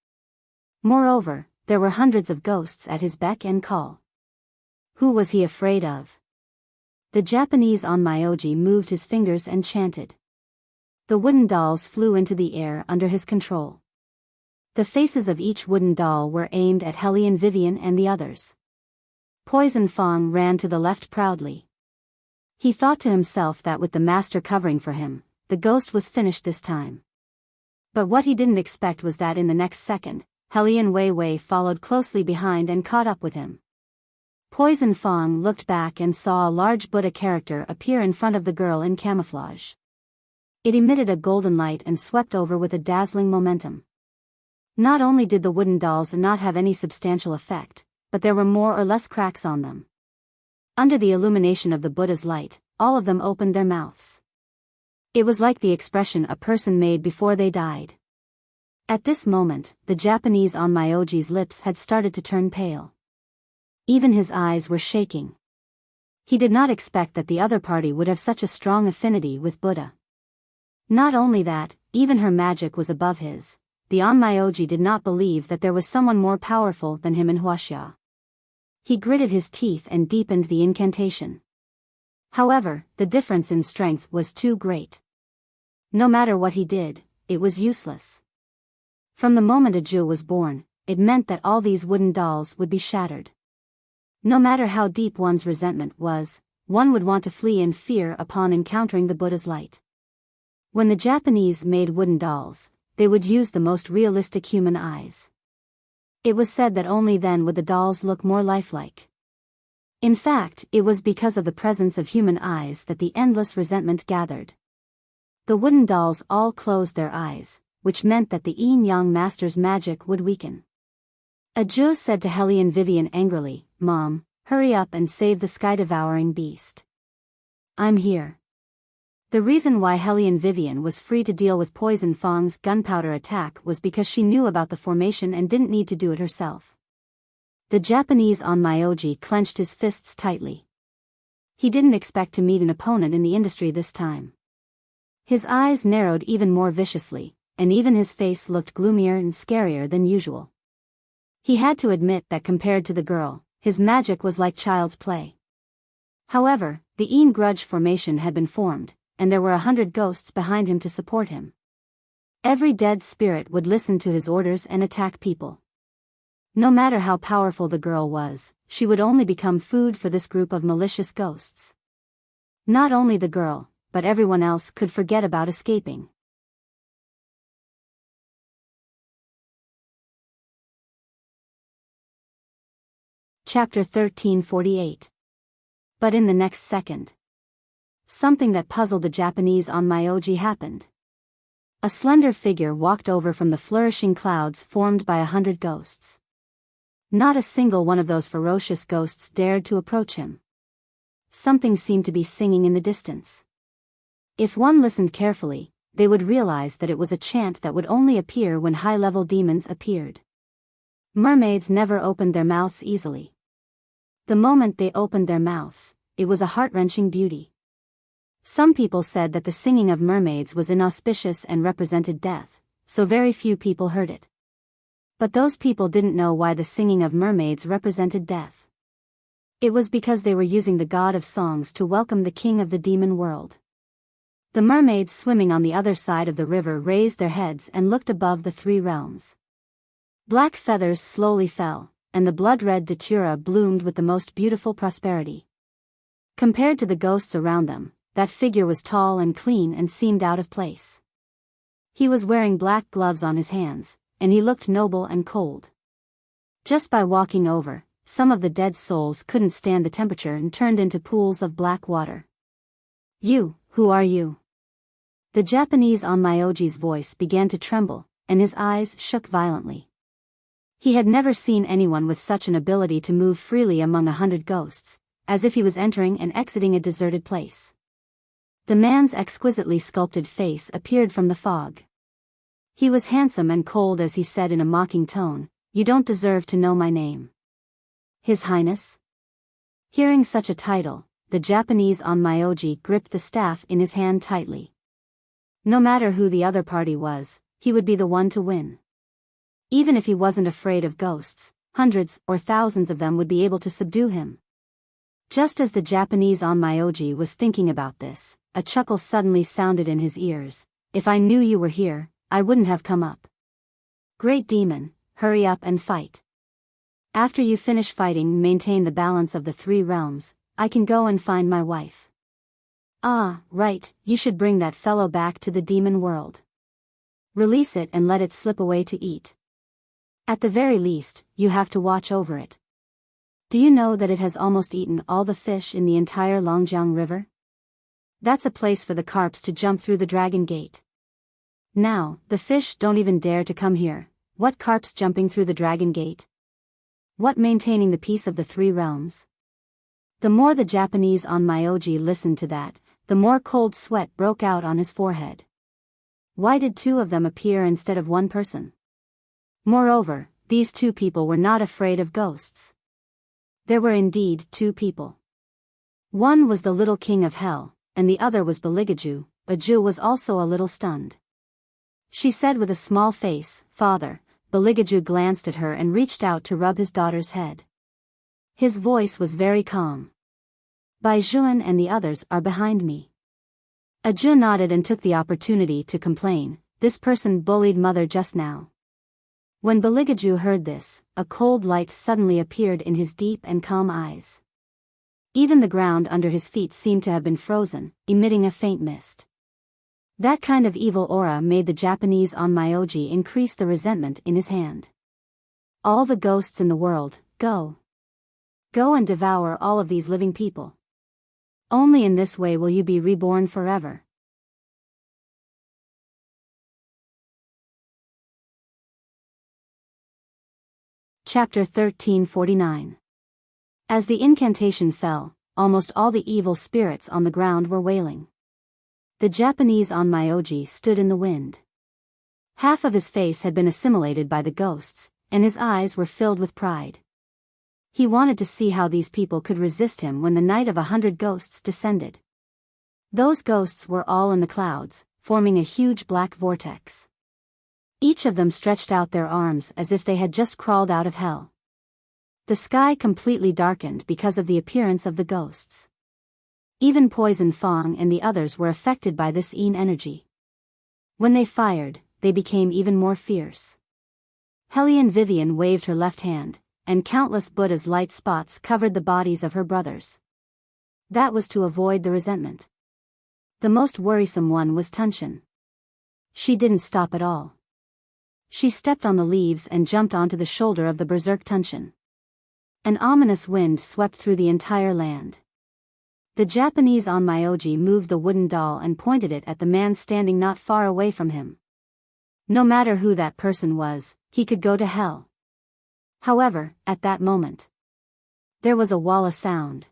Moreover, there were hundreds of ghosts at his beck and call. Who was he afraid of? The Japanese Onmyoji moved his fingers and chanted. The wooden dolls flew into the air under his control. The faces of each wooden doll were aimed at Hellion Vivian and the others. Poison Fong ran to the left proudly. He thought to himself that with the master covering for him, the ghost was finished this time. But what he didn't expect was that in the next second, Hellion Wei Wei followed closely behind and caught up with him. Poison Fong looked back and saw a large Buddha character appear in front of the girl in camouflage. It emitted a golden light and swept over with a dazzling momentum. Not only did the wooden dolls not have any substantial effect, but there were more or less cracks on them. Under the illumination of the Buddha's light, all of them opened their mouths. It was like the expression a person made before they died. At this moment, the Japanese Onmyoji's lips had started to turn pale. Even his eyes were shaking. He did not expect that the other party would have such a strong affinity with Buddha. Not only that, even her magic was above his. The Onmyoji did not believe that there was someone more powerful than him in Huaxia. He gritted his teeth and deepened the incantation. However, the difference in strength was too great. No matter what he did, it was useless. From the moment a Jew was born, it meant that all these wooden dolls would be shattered. No matter how deep one's resentment was, one would want to flee in fear upon encountering the Buddha's light. When the Japanese made wooden dolls, they would use the most realistic human eyes. It was said that only then would the dolls look more lifelike. In fact, it was because of the presence of human eyes that the endless resentment gathered. The wooden dolls all closed their eyes, which meant that the yin-yang master's magic would weaken. Ajou said to Hellion Vivian angrily, "Mom, hurry up and save the sky-devouring beast." "I'm here." The reason why Hellion Vivian was free to deal with Poison Fang's gunpowder attack was because she knew about the formation and didn't need to do it herself. The Japanese Onmyoji clenched his fists tightly. He didn't expect to meet an opponent in the industry this time. His eyes narrowed even more viciously, and even his face looked gloomier and scarier than usual. He had to admit that compared to the girl, his magic was like child's play. However, the Yin Grudge formation had been formed, and there were 100 ghosts behind him to support him. Every dead spirit would listen to his orders and attack people. No matter how powerful the girl was, she would only become food for this group of malicious ghosts. Not only the girl, but everyone else could forget about escaping. Chapter 1348. But in the next second, something that puzzled the Japanese Onmyoji happened. A slender figure walked over from the flourishing clouds formed by 100 ghosts. Not a single one of those ferocious ghosts dared to approach him. Something seemed to be singing in the distance. If one listened carefully, they would realize that it was a chant that would only appear when high-level demons appeared. Mermaids never opened their mouths easily. The moment they opened their mouths, it was a heart-wrenching beauty. Some people said that the singing of mermaids was inauspicious and represented death, so very few people heard it. But those people didn't know why the singing of mermaids represented death. It was because they were using the god of songs to welcome the king of the demon world. The mermaids swimming on the other side of the river raised their heads and looked above the 3 realms. Black feathers slowly fell, and the blood-red datura bloomed with the most beautiful prosperity. Compared to the ghosts around them, that figure was tall and clean and seemed out of place. He was wearing black gloves on his hands, and he looked noble and cold. Just by walking over, some of the dead souls couldn't stand the temperature and turned into pools of black water. "You, who are you?" The Japanese Onmyoji's voice began to tremble, and his eyes shook violently. He had never seen anyone with such an ability to move freely among 100 ghosts, as if he was entering and exiting a deserted place. The man's exquisitely sculpted face appeared from the fog. He was handsome and cold as he said in a mocking tone, "You don't deserve to know my name." "His Highness?" Hearing such a title, the Japanese Onmyoji gripped the staff in his hand tightly. No matter who the other party was, he would be the one to win. Even if he wasn't afraid of ghosts, hundreds or thousands of them would be able to subdue him. Just as the Japanese Onmyoji was thinking about this, a chuckle suddenly sounded in his ears. "If I knew you were here, I wouldn't have come up. Great demon, hurry up and fight. After you finish fighting, maintain the balance of the 3 realms, I can go and find my wife." "Ah, right, you should bring that fellow back to the demon world. Release it and let it slip away to eat. At the very least, you have to watch over it. Do you know that it has almost eaten all the fish in the entire Longjiang River? That's a place for the carps to jump through the dragon gate. Now, the fish don't even dare to come here. What carps jumping through the dragon gate? What maintaining the peace of the 3 realms?" The more the Japanese Onmyoji listened to that, the more cold sweat broke out on his forehead. Why did 2 of them appear instead of 1 person? Moreover, these 2 people were not afraid of ghosts. There were indeed 2 people. One was the little king of hell, and the other was Beligaju. Ajou was also a little stunned. She said with a small face, "Father." Beligaju glanced at her and reached out to rub his daughter's head. His voice was very calm. "Bai Juan and the others are behind me." Ajou nodded and took the opportunity to complain, "This person bullied mother just now." When Baligaju heard this, a cold light suddenly appeared in his deep and calm eyes. Even the ground under his feet seemed to have been frozen, emitting a faint mist. That kind of evil aura made the Japanese onmyoji increase the resentment in his hand. All the ghosts in the world, go. Go and devour all of these living people. Only in this way will you be reborn forever. Chapter 1349. As the incantation fell, almost all the evil spirits on the ground were wailing. The Japanese onmyoji stood in the wind. Half of his face had been assimilated by the ghosts, and his eyes were filled with pride. He wanted to see how these people could resist him when the night of 100 ghosts descended. Those ghosts were all in the clouds, forming a huge black vortex. Each of them stretched out their arms as if they had just crawled out of hell. The sky completely darkened because of the appearance of the ghosts. Even Poison Fong and the others were affected by this Een energy. When they fired, they became even more fierce. Hellion Vivian waved her left hand, and countless Buddha's light spots covered the bodies of her brothers. That was to avoid the resentment. The most worrisome one was Tunshin. She didn't stop at all. She stepped on the leaves and jumped onto the shoulder of the berserk Tunshin. An ominous wind swept through the entire land. The Japanese onmyoji moved the wooden doll and pointed it at the man standing not far away from him. No matter who that person was, he could go to hell. However, at that moment, there was a walla sound.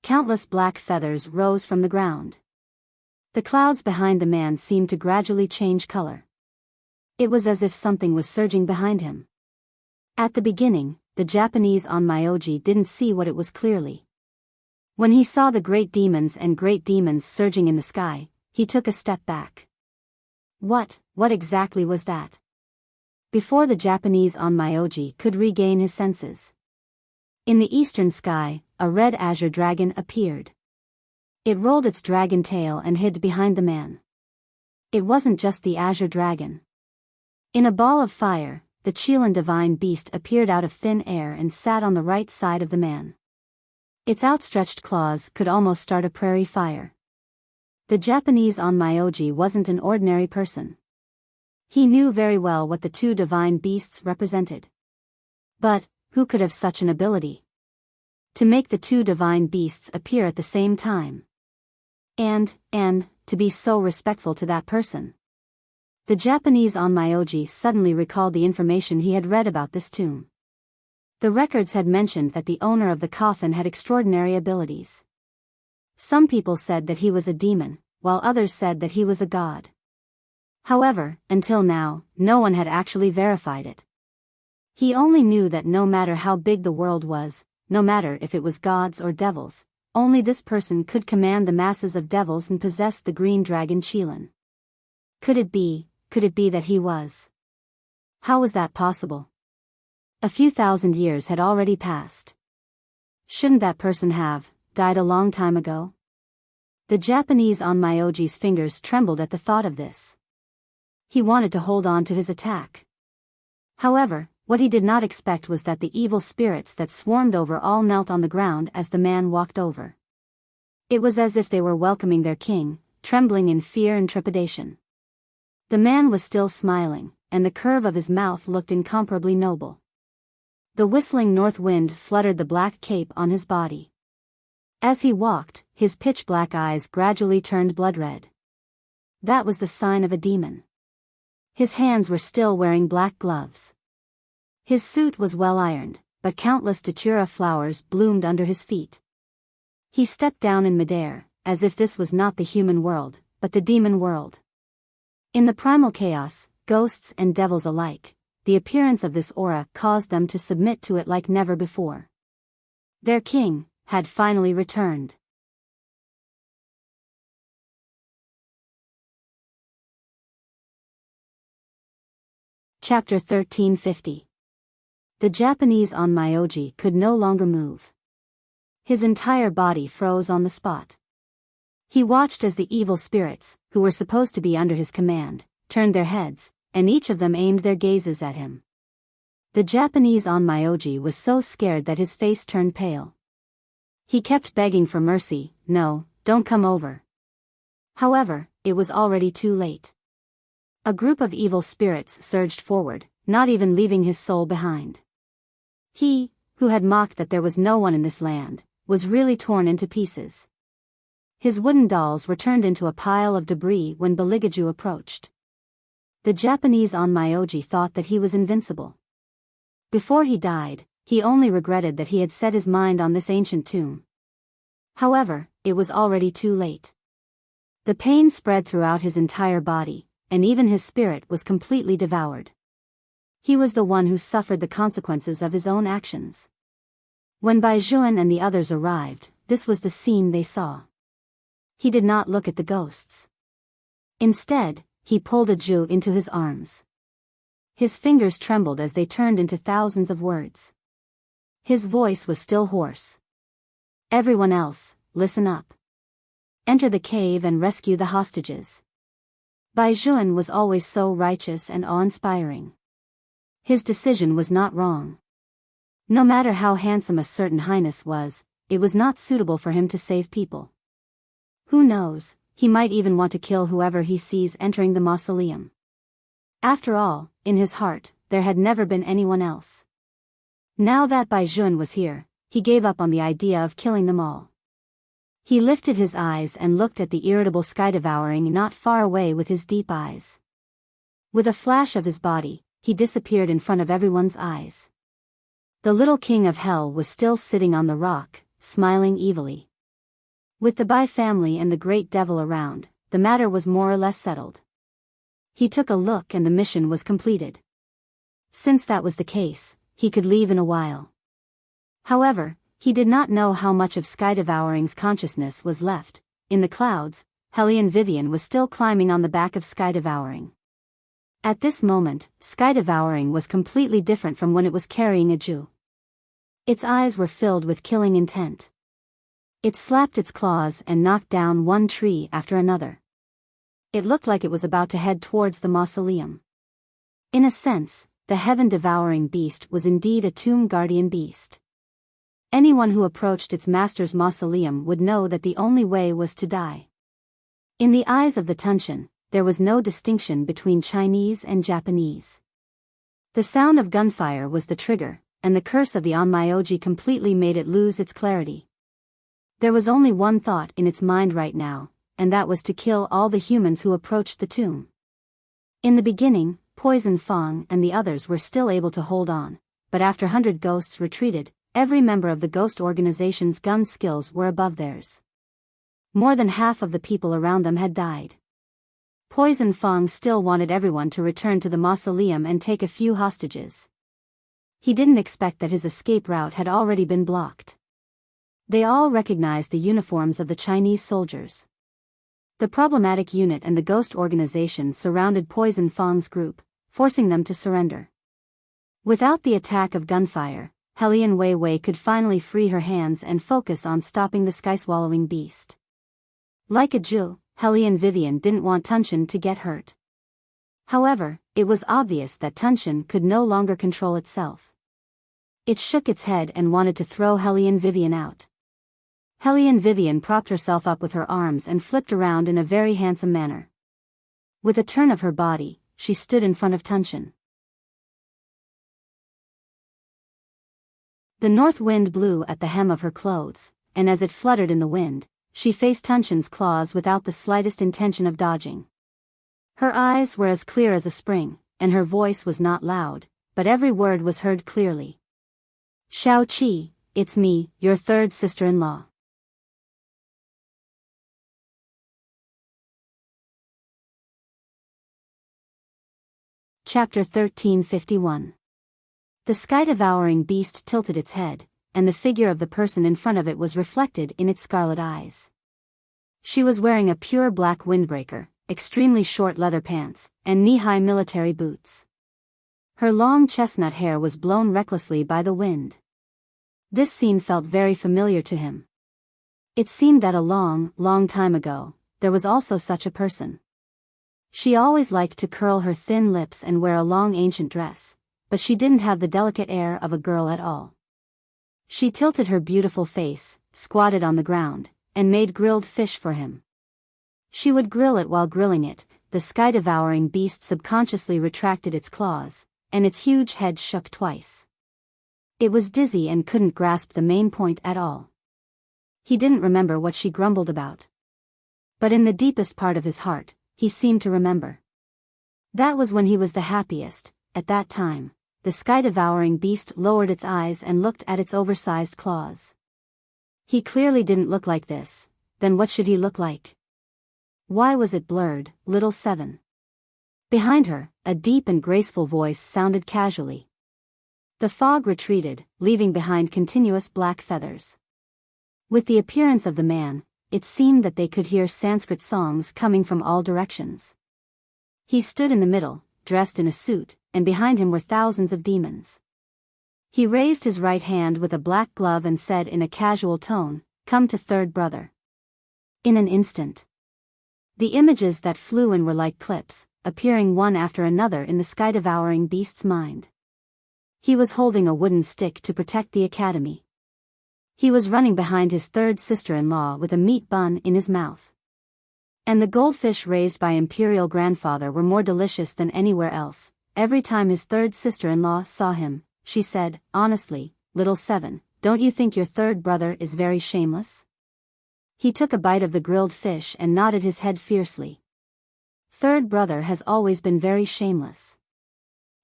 Countless black feathers rose from the ground. The clouds behind the man seemed to gradually change color. It was as if something was surging behind him. At the beginning, the Japanese onmyoji didn't see what it was clearly. When he saw the great demons surging in the sky, he took a step back. What exactly was that? Before the Japanese onmyoji could regain his senses, in the eastern sky, a red azure dragon appeared. It rolled its dragon tail and hid behind the man. It wasn't just the azure dragon. In a ball of fire, the Chilan divine beast appeared out of thin air and sat on the right side of the man. Its outstretched claws could almost start a prairie fire. The Japanese onmyoji wasn't an ordinary person. He knew very well what the two divine beasts represented. But, who could have such an ability? To make the two divine beasts appear at the same time. And, to be so respectful to that person. The Japanese onmyoji suddenly recalled the information he had read about this tomb. The records had mentioned that the owner of the coffin had extraordinary abilities. Some people said that he was a demon, while others said that he was a god. However, until now, no one had actually verified it. He only knew that no matter how big the world was, no matter if it was gods or devils, only this person could command the masses of devils and possess the green dragon Chilan. Could it be that he was? How was that possible? A few thousand years had already passed. Shouldn't that person have died a long time ago? The Japanese onmyoji's fingers trembled at the thought of this. He wanted to hold on to his attack. However, what he did not expect was that the evil spirits that swarmed over all knelt on the ground as the man walked over. It was as if they were welcoming their king, trembling in fear and trepidation. The man was still smiling, and the curve of his mouth looked incomparably noble. The whistling north wind fluttered the black cape on his body. As he walked, his pitch-black eyes gradually turned blood-red. That was the sign of a demon. His hands were still wearing black gloves. His suit was well ironed, but countless datura flowers bloomed under his feet. He stepped down in midair, as if this was not the human world, but the demon world. In the primal chaos, ghosts and devils alike, the appearance of this aura caused them to submit to it like never before. Their king had finally returned. Chapter 1350. The Japanese onmyoji could no longer move. His entire body froze on the spot. He watched as the evil spirits, who were supposed to be under his command, turned their heads, and each of them aimed their gazes at him. The Japanese onmyoji was so scared that his face turned pale. He kept begging for mercy, "No, don't come over." However, it was already too late. A group of evil spirits surged forward, not even leaving his soul behind. He, who had mocked that there was no one in this land, was really torn into pieces. His wooden dolls were turned into a pile of debris when Beligaju approached. The Japanese onmyoji thought that he was invincible. Before he died, he only regretted that he had set his mind on this ancient tomb. However, it was already too late. The pain spread throughout his entire body, and even his spirit was completely devoured. He was the one who suffered the consequences of his own actions. When Bai Juan and the others arrived, this was the scene they saw. He did not look at the ghosts. Instead, he pulled Aju into his arms. His fingers trembled as they turned into thousands of words. His voice was still hoarse. "Everyone else, listen up. Enter the cave and rescue the hostages." Bai Juan was always so righteous and awe-inspiring. His decision was not wrong. No matter how handsome a certain highness was, it was not suitable for him to save people. Who knows, he might even want to kill whoever he sees entering the mausoleum. After all, in his heart, there had never been anyone else. Now that Bai Juan was here, he gave up on the idea of killing them all. He lifted his eyes and looked at the irritable sky devouring not far away with his deep eyes. With a flash of his body, he disappeared in front of everyone's eyes. The little king of hell was still sitting on the rock, smiling evilly. With the Bai family and the great devil around, the matter was more or less settled. He took a look and the mission was completed. Since that was the case, he could leave in a while. However, he did not know how much of Sky Devouring's consciousness was left. In the clouds, Hellion Vivian was still climbing on the back of Sky Devouring. At this moment, Sky Devouring was completely different from when it was carrying Aju. Its eyes were filled with killing intent. It slapped its claws and knocked down one tree after another. It looked like it was about to head towards the mausoleum. In a sense, the heaven-devouring beast was indeed a tomb guardian beast. Anyone who approached its master's mausoleum would know that the only way was to die. In the eyes of the Tunshin, there was no distinction between Chinese and Japanese. The sound of gunfire was the trigger, and the curse of the onmyoji completely made it lose its clarity. There was only one thought in its mind right now, and that was to kill all the humans who approached the tomb. In the beginning, Poison Fong and the others were still able to hold on, but after 100 ghosts retreated, every member of the ghost organization's gun skills were above theirs. More than half of the people around them had died. Poison Fong still wanted everyone to return to the mausoleum and take a few hostages. He didn't expect that his escape route had already been blocked. They all recognized the uniforms of the Chinese soldiers. The problematic unit and the ghost organization surrounded Poison Fong's group, forcing them to surrender. Without the attack of gunfire, Hellion Wei Wei could finally free her hands and focus on stopping the sky-swallowing beast. Like Aju, Hellion Vivian didn't want Tunshin to get hurt. However, it was obvious that Tunshin could no longer control itself. It shook its head and wanted to throw Hellion Vivian out. Hellion Vivian propped herself up with her arms and flipped around in a very handsome manner. With a turn of her body, she stood in front of Tunshin. The north wind blew at the hem of her clothes, and as it fluttered in the wind, she faced Tunshin's claws without the slightest intention of dodging. Her eyes were as clear as a spring, and her voice was not loud, but every word was heard clearly. "Shao Qi, it's me, your third sister-in-law." Chapter 1351. The sky-devouring beast tilted its head, and the figure of the person in front of it was reflected in its scarlet eyes. She was wearing a pure black windbreaker, extremely short leather pants, and knee-high military boots. Her long chestnut hair was blown recklessly by the wind. This scene felt very familiar to him. It seemed that a long, long time ago, there was also such a person. She always liked to curl her thin lips and wear a long ancient dress, but she didn't have the delicate air of a girl at all. She tilted her beautiful face, squatted on the ground, and made grilled fish for him. She would grill it while grilling it. The sky-devouring beast subconsciously retracted its claws, and its huge head shook twice. It was dizzy and couldn't grasp the main point at all. He didn't remember what she grumbled about. But in the deepest part of his heart, he seemed to remember. That was when he was the happiest. At that time, the sky-devouring beast lowered its eyes and looked at its oversized claws. He clearly didn't look like this. Then what should he look like? Why was it blurred, little Seven? Behind her, a deep and graceful voice sounded casually. The fog retreated, leaving behind continuous black feathers. With the appearance of the man, it seemed that they could hear Sanskrit songs coming from all directions. He stood in the middle, dressed in a suit, and behind him were thousands of demons. He raised his right hand with a black glove and said in a casual tone, "Come to third brother." In an instant, the images that flew in were like clips, appearing one after another in the sky-devouring beast's mind. He was holding a wooden stick to protect the academy. He was running behind his third sister-in-law with a meat bun in his mouth. And the goldfish raised by Imperial Grandfather were more delicious than anywhere else. Every time his third sister-in-law saw him, she said, "Honestly, little Seven, don't you think your third brother is very shameless?" He took a bite of the grilled fish and nodded his head fiercely. Third brother has always been very shameless.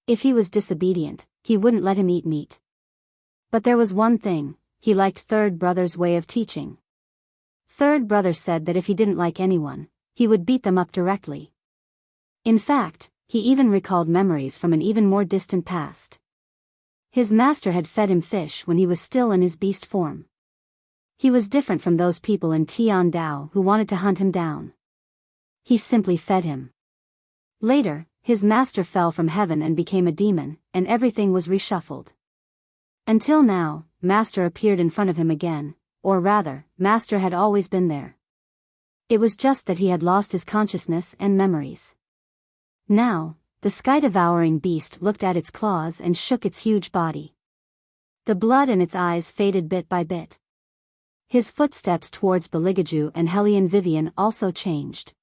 If he was disobedient, he wouldn't let him eat meat. But there was one thing, he liked third brother's way of teaching. Third brother said that if he didn't like anyone, he would beat them up directly. In fact, he even recalled memories from an even more distant past. His master had fed him fish when he was still in his beast form. He was different from those people in Tiandao who wanted to hunt him down. He simply fed him. Later, his master fell from heaven and became a demon, and everything was reshuffled. Until now, master appeared in front of him again, or rather, master had always been there. It was just that he had lost his consciousness and memories. Now, the sky-devouring beast looked at its claws and shook its huge body. The blood in its eyes faded bit by bit. His footsteps towards Beligaju and Hellion Vivian also changed.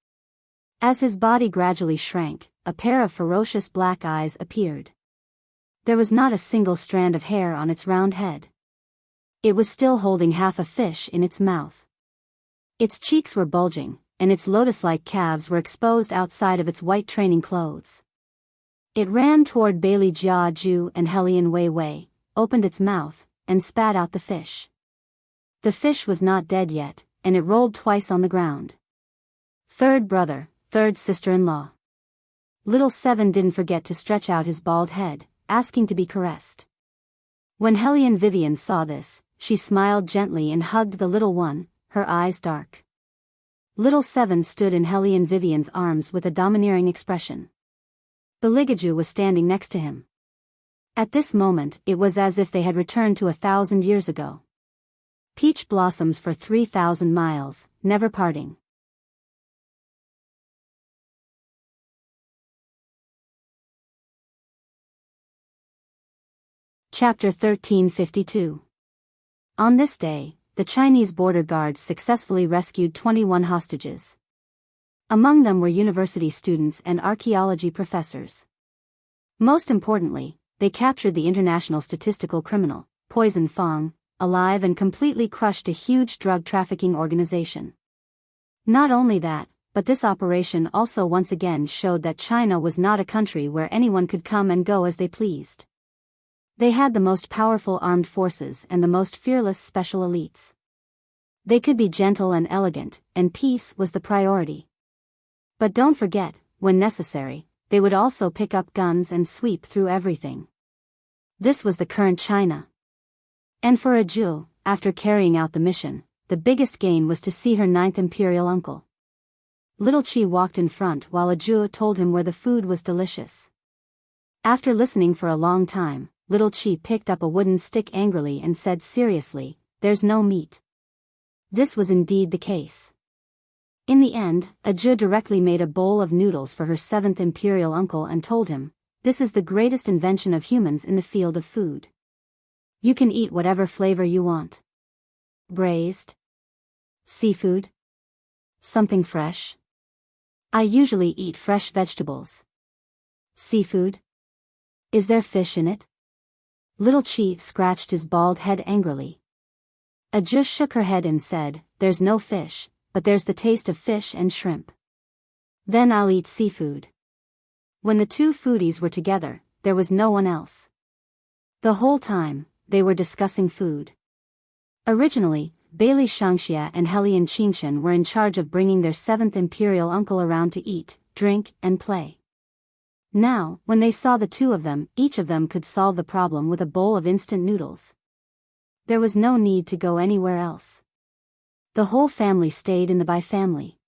As his body gradually shrank, a pair of ferocious black eyes appeared. There was not a single strand of hair on its round head. It was still holding half a fish in its mouth. Its cheeks were bulging, and its lotus-like calves were exposed outside of its white training clothes. It ran toward Bailey Jia Ju and Hellion Wei Wei, opened its mouth, and spat out the fish. The fish was not dead yet, and it rolled twice on the ground. Third brother, third sister-in-law. Little Seven didn't forget to stretch out his bald head, asking to be caressed. When Hellion Vivian saw this, she smiled gently and hugged the little one, her eyes dark. Little Seven stood in Hellion Vivian's arms with a domineering expression. Beligaju was standing next to him. At this moment, it was as if they had returned to 1,000 years ago. Peach blossoms for 3,000 miles, never parting. Chapter 1352. On this day, the Chinese border guards successfully rescued 21 hostages. Among them were university students and archaeology professors. Most importantly, they captured the international statistical criminal, Poison Fong, alive and completely crushed a huge drug trafficking organization. Not only that, but this operation also once again showed that China was not a country where anyone could come and go as they pleased. They had the most powerful armed forces and the most fearless special elites. They could be gentle and elegant, and peace was the priority. But don't forget, when necessary, they would also pick up guns and sweep through everything. This was the current China. And for Aju, after carrying out the mission, the biggest gain was to see her ninth imperial uncle. Little Chi walked in front while Aju told him where the food was delicious. After listening for a long time, Little Chi picked up a wooden stick angrily and said seriously, "There's no meat." This was indeed the case. In the end, Aju directly made a bowl of noodles for her seventh imperial uncle and told him, This is the greatest invention of humans in the field of food. You can eat whatever flavor you want. Braised? Seafood? Something fresh? I usually eat fresh vegetables. Seafood? Is there fish in it? Little Chi scratched his bald head angrily. Aju shook her head and said, "There's no fish, but there's the taste of fish and shrimp." "Then I'll eat seafood." When the two foodies were together, there was no one else. The whole time, they were discussing food. Originally, Bailey Shangxia and Helian Qingshan were in charge of bringing their 7th imperial uncle around to eat, drink, and play. Now, when they saw the two of them, each of them could solve the problem with a bowl of instant noodles. There was no need to go anywhere else. The whole family stayed in the Bai family.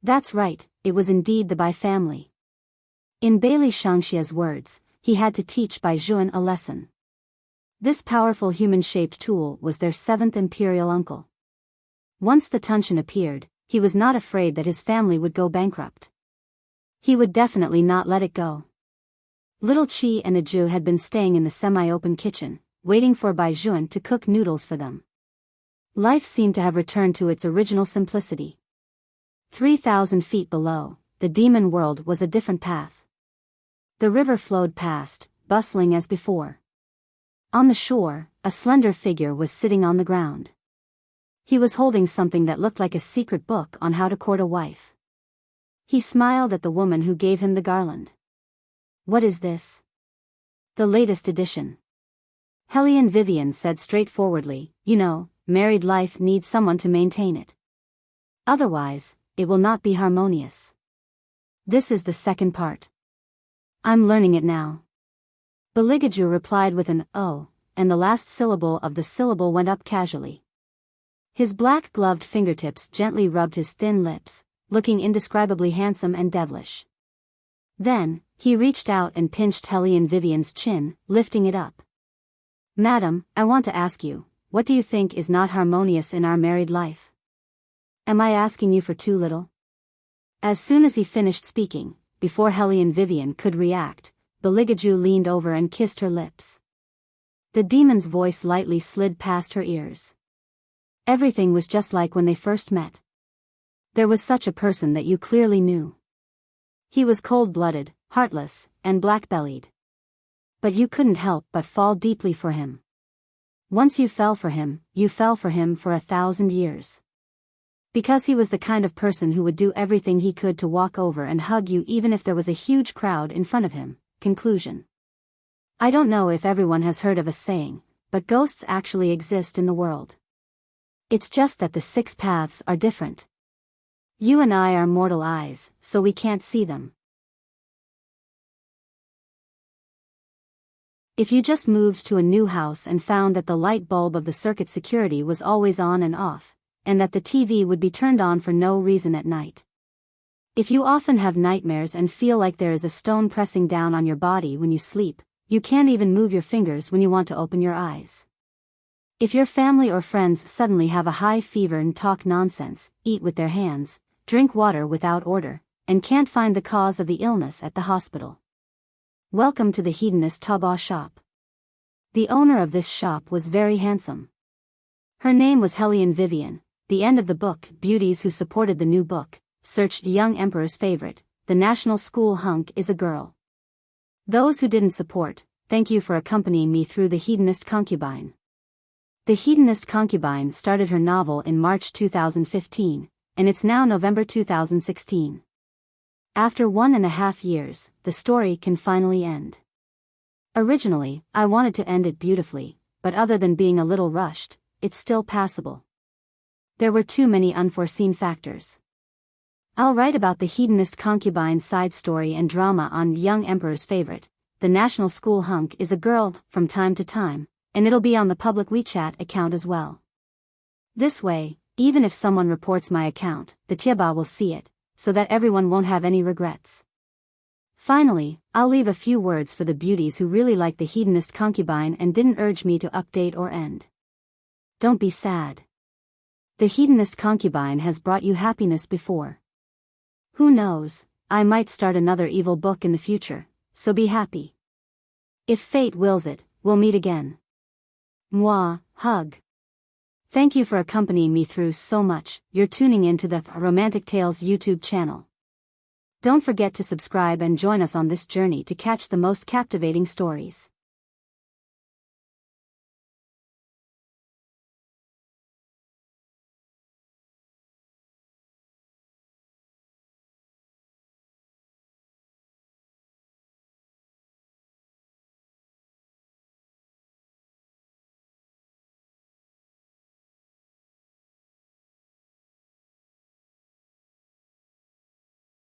That's right, it was indeed the Bai family. In Bailey Shangxia's words, he had to teach Bai Zhuan a lesson. This powerful human-shaped tool was their 7th imperial uncle. Once the Tunshan appeared, he was not afraid that his family would go bankrupt. He would definitely not let it go. Little Chi and Aju had been staying in the semi-open kitchen, waiting for Bai Zhuan to cook noodles for them. Life seemed to have returned to its original simplicity. 3,000 feet below, the demon world was a different path. The river flowed past, bustling as before. On the shore, a slender figure was sitting on the ground. He was holding something that looked like a secret book on how to court a wife. He smiled at the woman who gave him the garland. "What is this?" "The latest edition." Helian Vivian said straightforwardly, "You know, married life needs someone to maintain it. Otherwise, it will not be harmonious. This is the second part. I'm learning it now." Beligaju replied with an "oh," and the last syllable of the syllable went up casually. His black-gloved fingertips gently rubbed his thin lips, looking indescribably handsome and devilish. Then, he reached out and pinched Helian Vivian's chin, lifting it up. "Madam, I want to ask you, what do you think is not harmonious in our married life? Am I asking you for too little?" As soon as he finished speaking, before Helian Vivian could react, Beligaju leaned over and kissed her lips. The demon's voice lightly slid past her ears. Everything was just like when they first met. There was such a person that you clearly knew. He was cold-blooded, heartless, and black-bellied. But you couldn't help but fall deeply for him. Once you fell for him, you fell for him for 1,000 years. Because he was the kind of person who would do everything he could to walk over and hug you even if there was a huge crowd in front of him. Conclusion. I don't know if everyone has heard of a saying, but ghosts actually exist in the world. It's just that the 6 paths are different. You and I are mortal eyes, so we can't see them. If you just moved to a new house and found that the light bulb of the circuit security was always on and off, and that the TV would be turned on for no reason at night. If you often have nightmares and feel like there is a stone pressing down on your body when you sleep, you can't even move your fingers when you want to open your eyes. If your family or friends suddenly have a high fever and talk nonsense, eat with their hands, drink water without order, and can't find the cause of the illness at the hospital. Welcome to the hedonist Taba shop. The owner of this shop was very handsome. Her name was Helian Vivian. The end of the book, beauties who supported the new book, searched young emperor's favorite, the national school hunk is a girl. Those who didn't support, thank you for accompanying me through the hedonist concubine. The hedonist concubine started her novel in March 2015, and it's now November 2016. After 1.5 years, the story can finally end. Originally, I wanted to end it beautifully, but other than being a little rushed, it's still passable. There were too many unforeseen factors. I'll write about the hedonist concubine side story and drama on Young Emperor's Favorite, the national school hunk is a girl, from time to time, and it'll be on the public WeChat account as well. This way, even if someone reports my account, the Tieba will see it, so that everyone won't have any regrets. Finally, I'll leave a few words for the beauties who really like the hedonist concubine and didn't urge me to update or end. Don't be sad. The hedonist concubine has brought you happiness before. Who knows, I might start another evil book in the future, so be happy. If fate wills it, we'll meet again. Mwah, hug. Thank you for accompanying me through so much. You're tuning in to the Romantic Tales YouTube channel. Don't forget to subscribe and join us on this journey to catch the most captivating stories.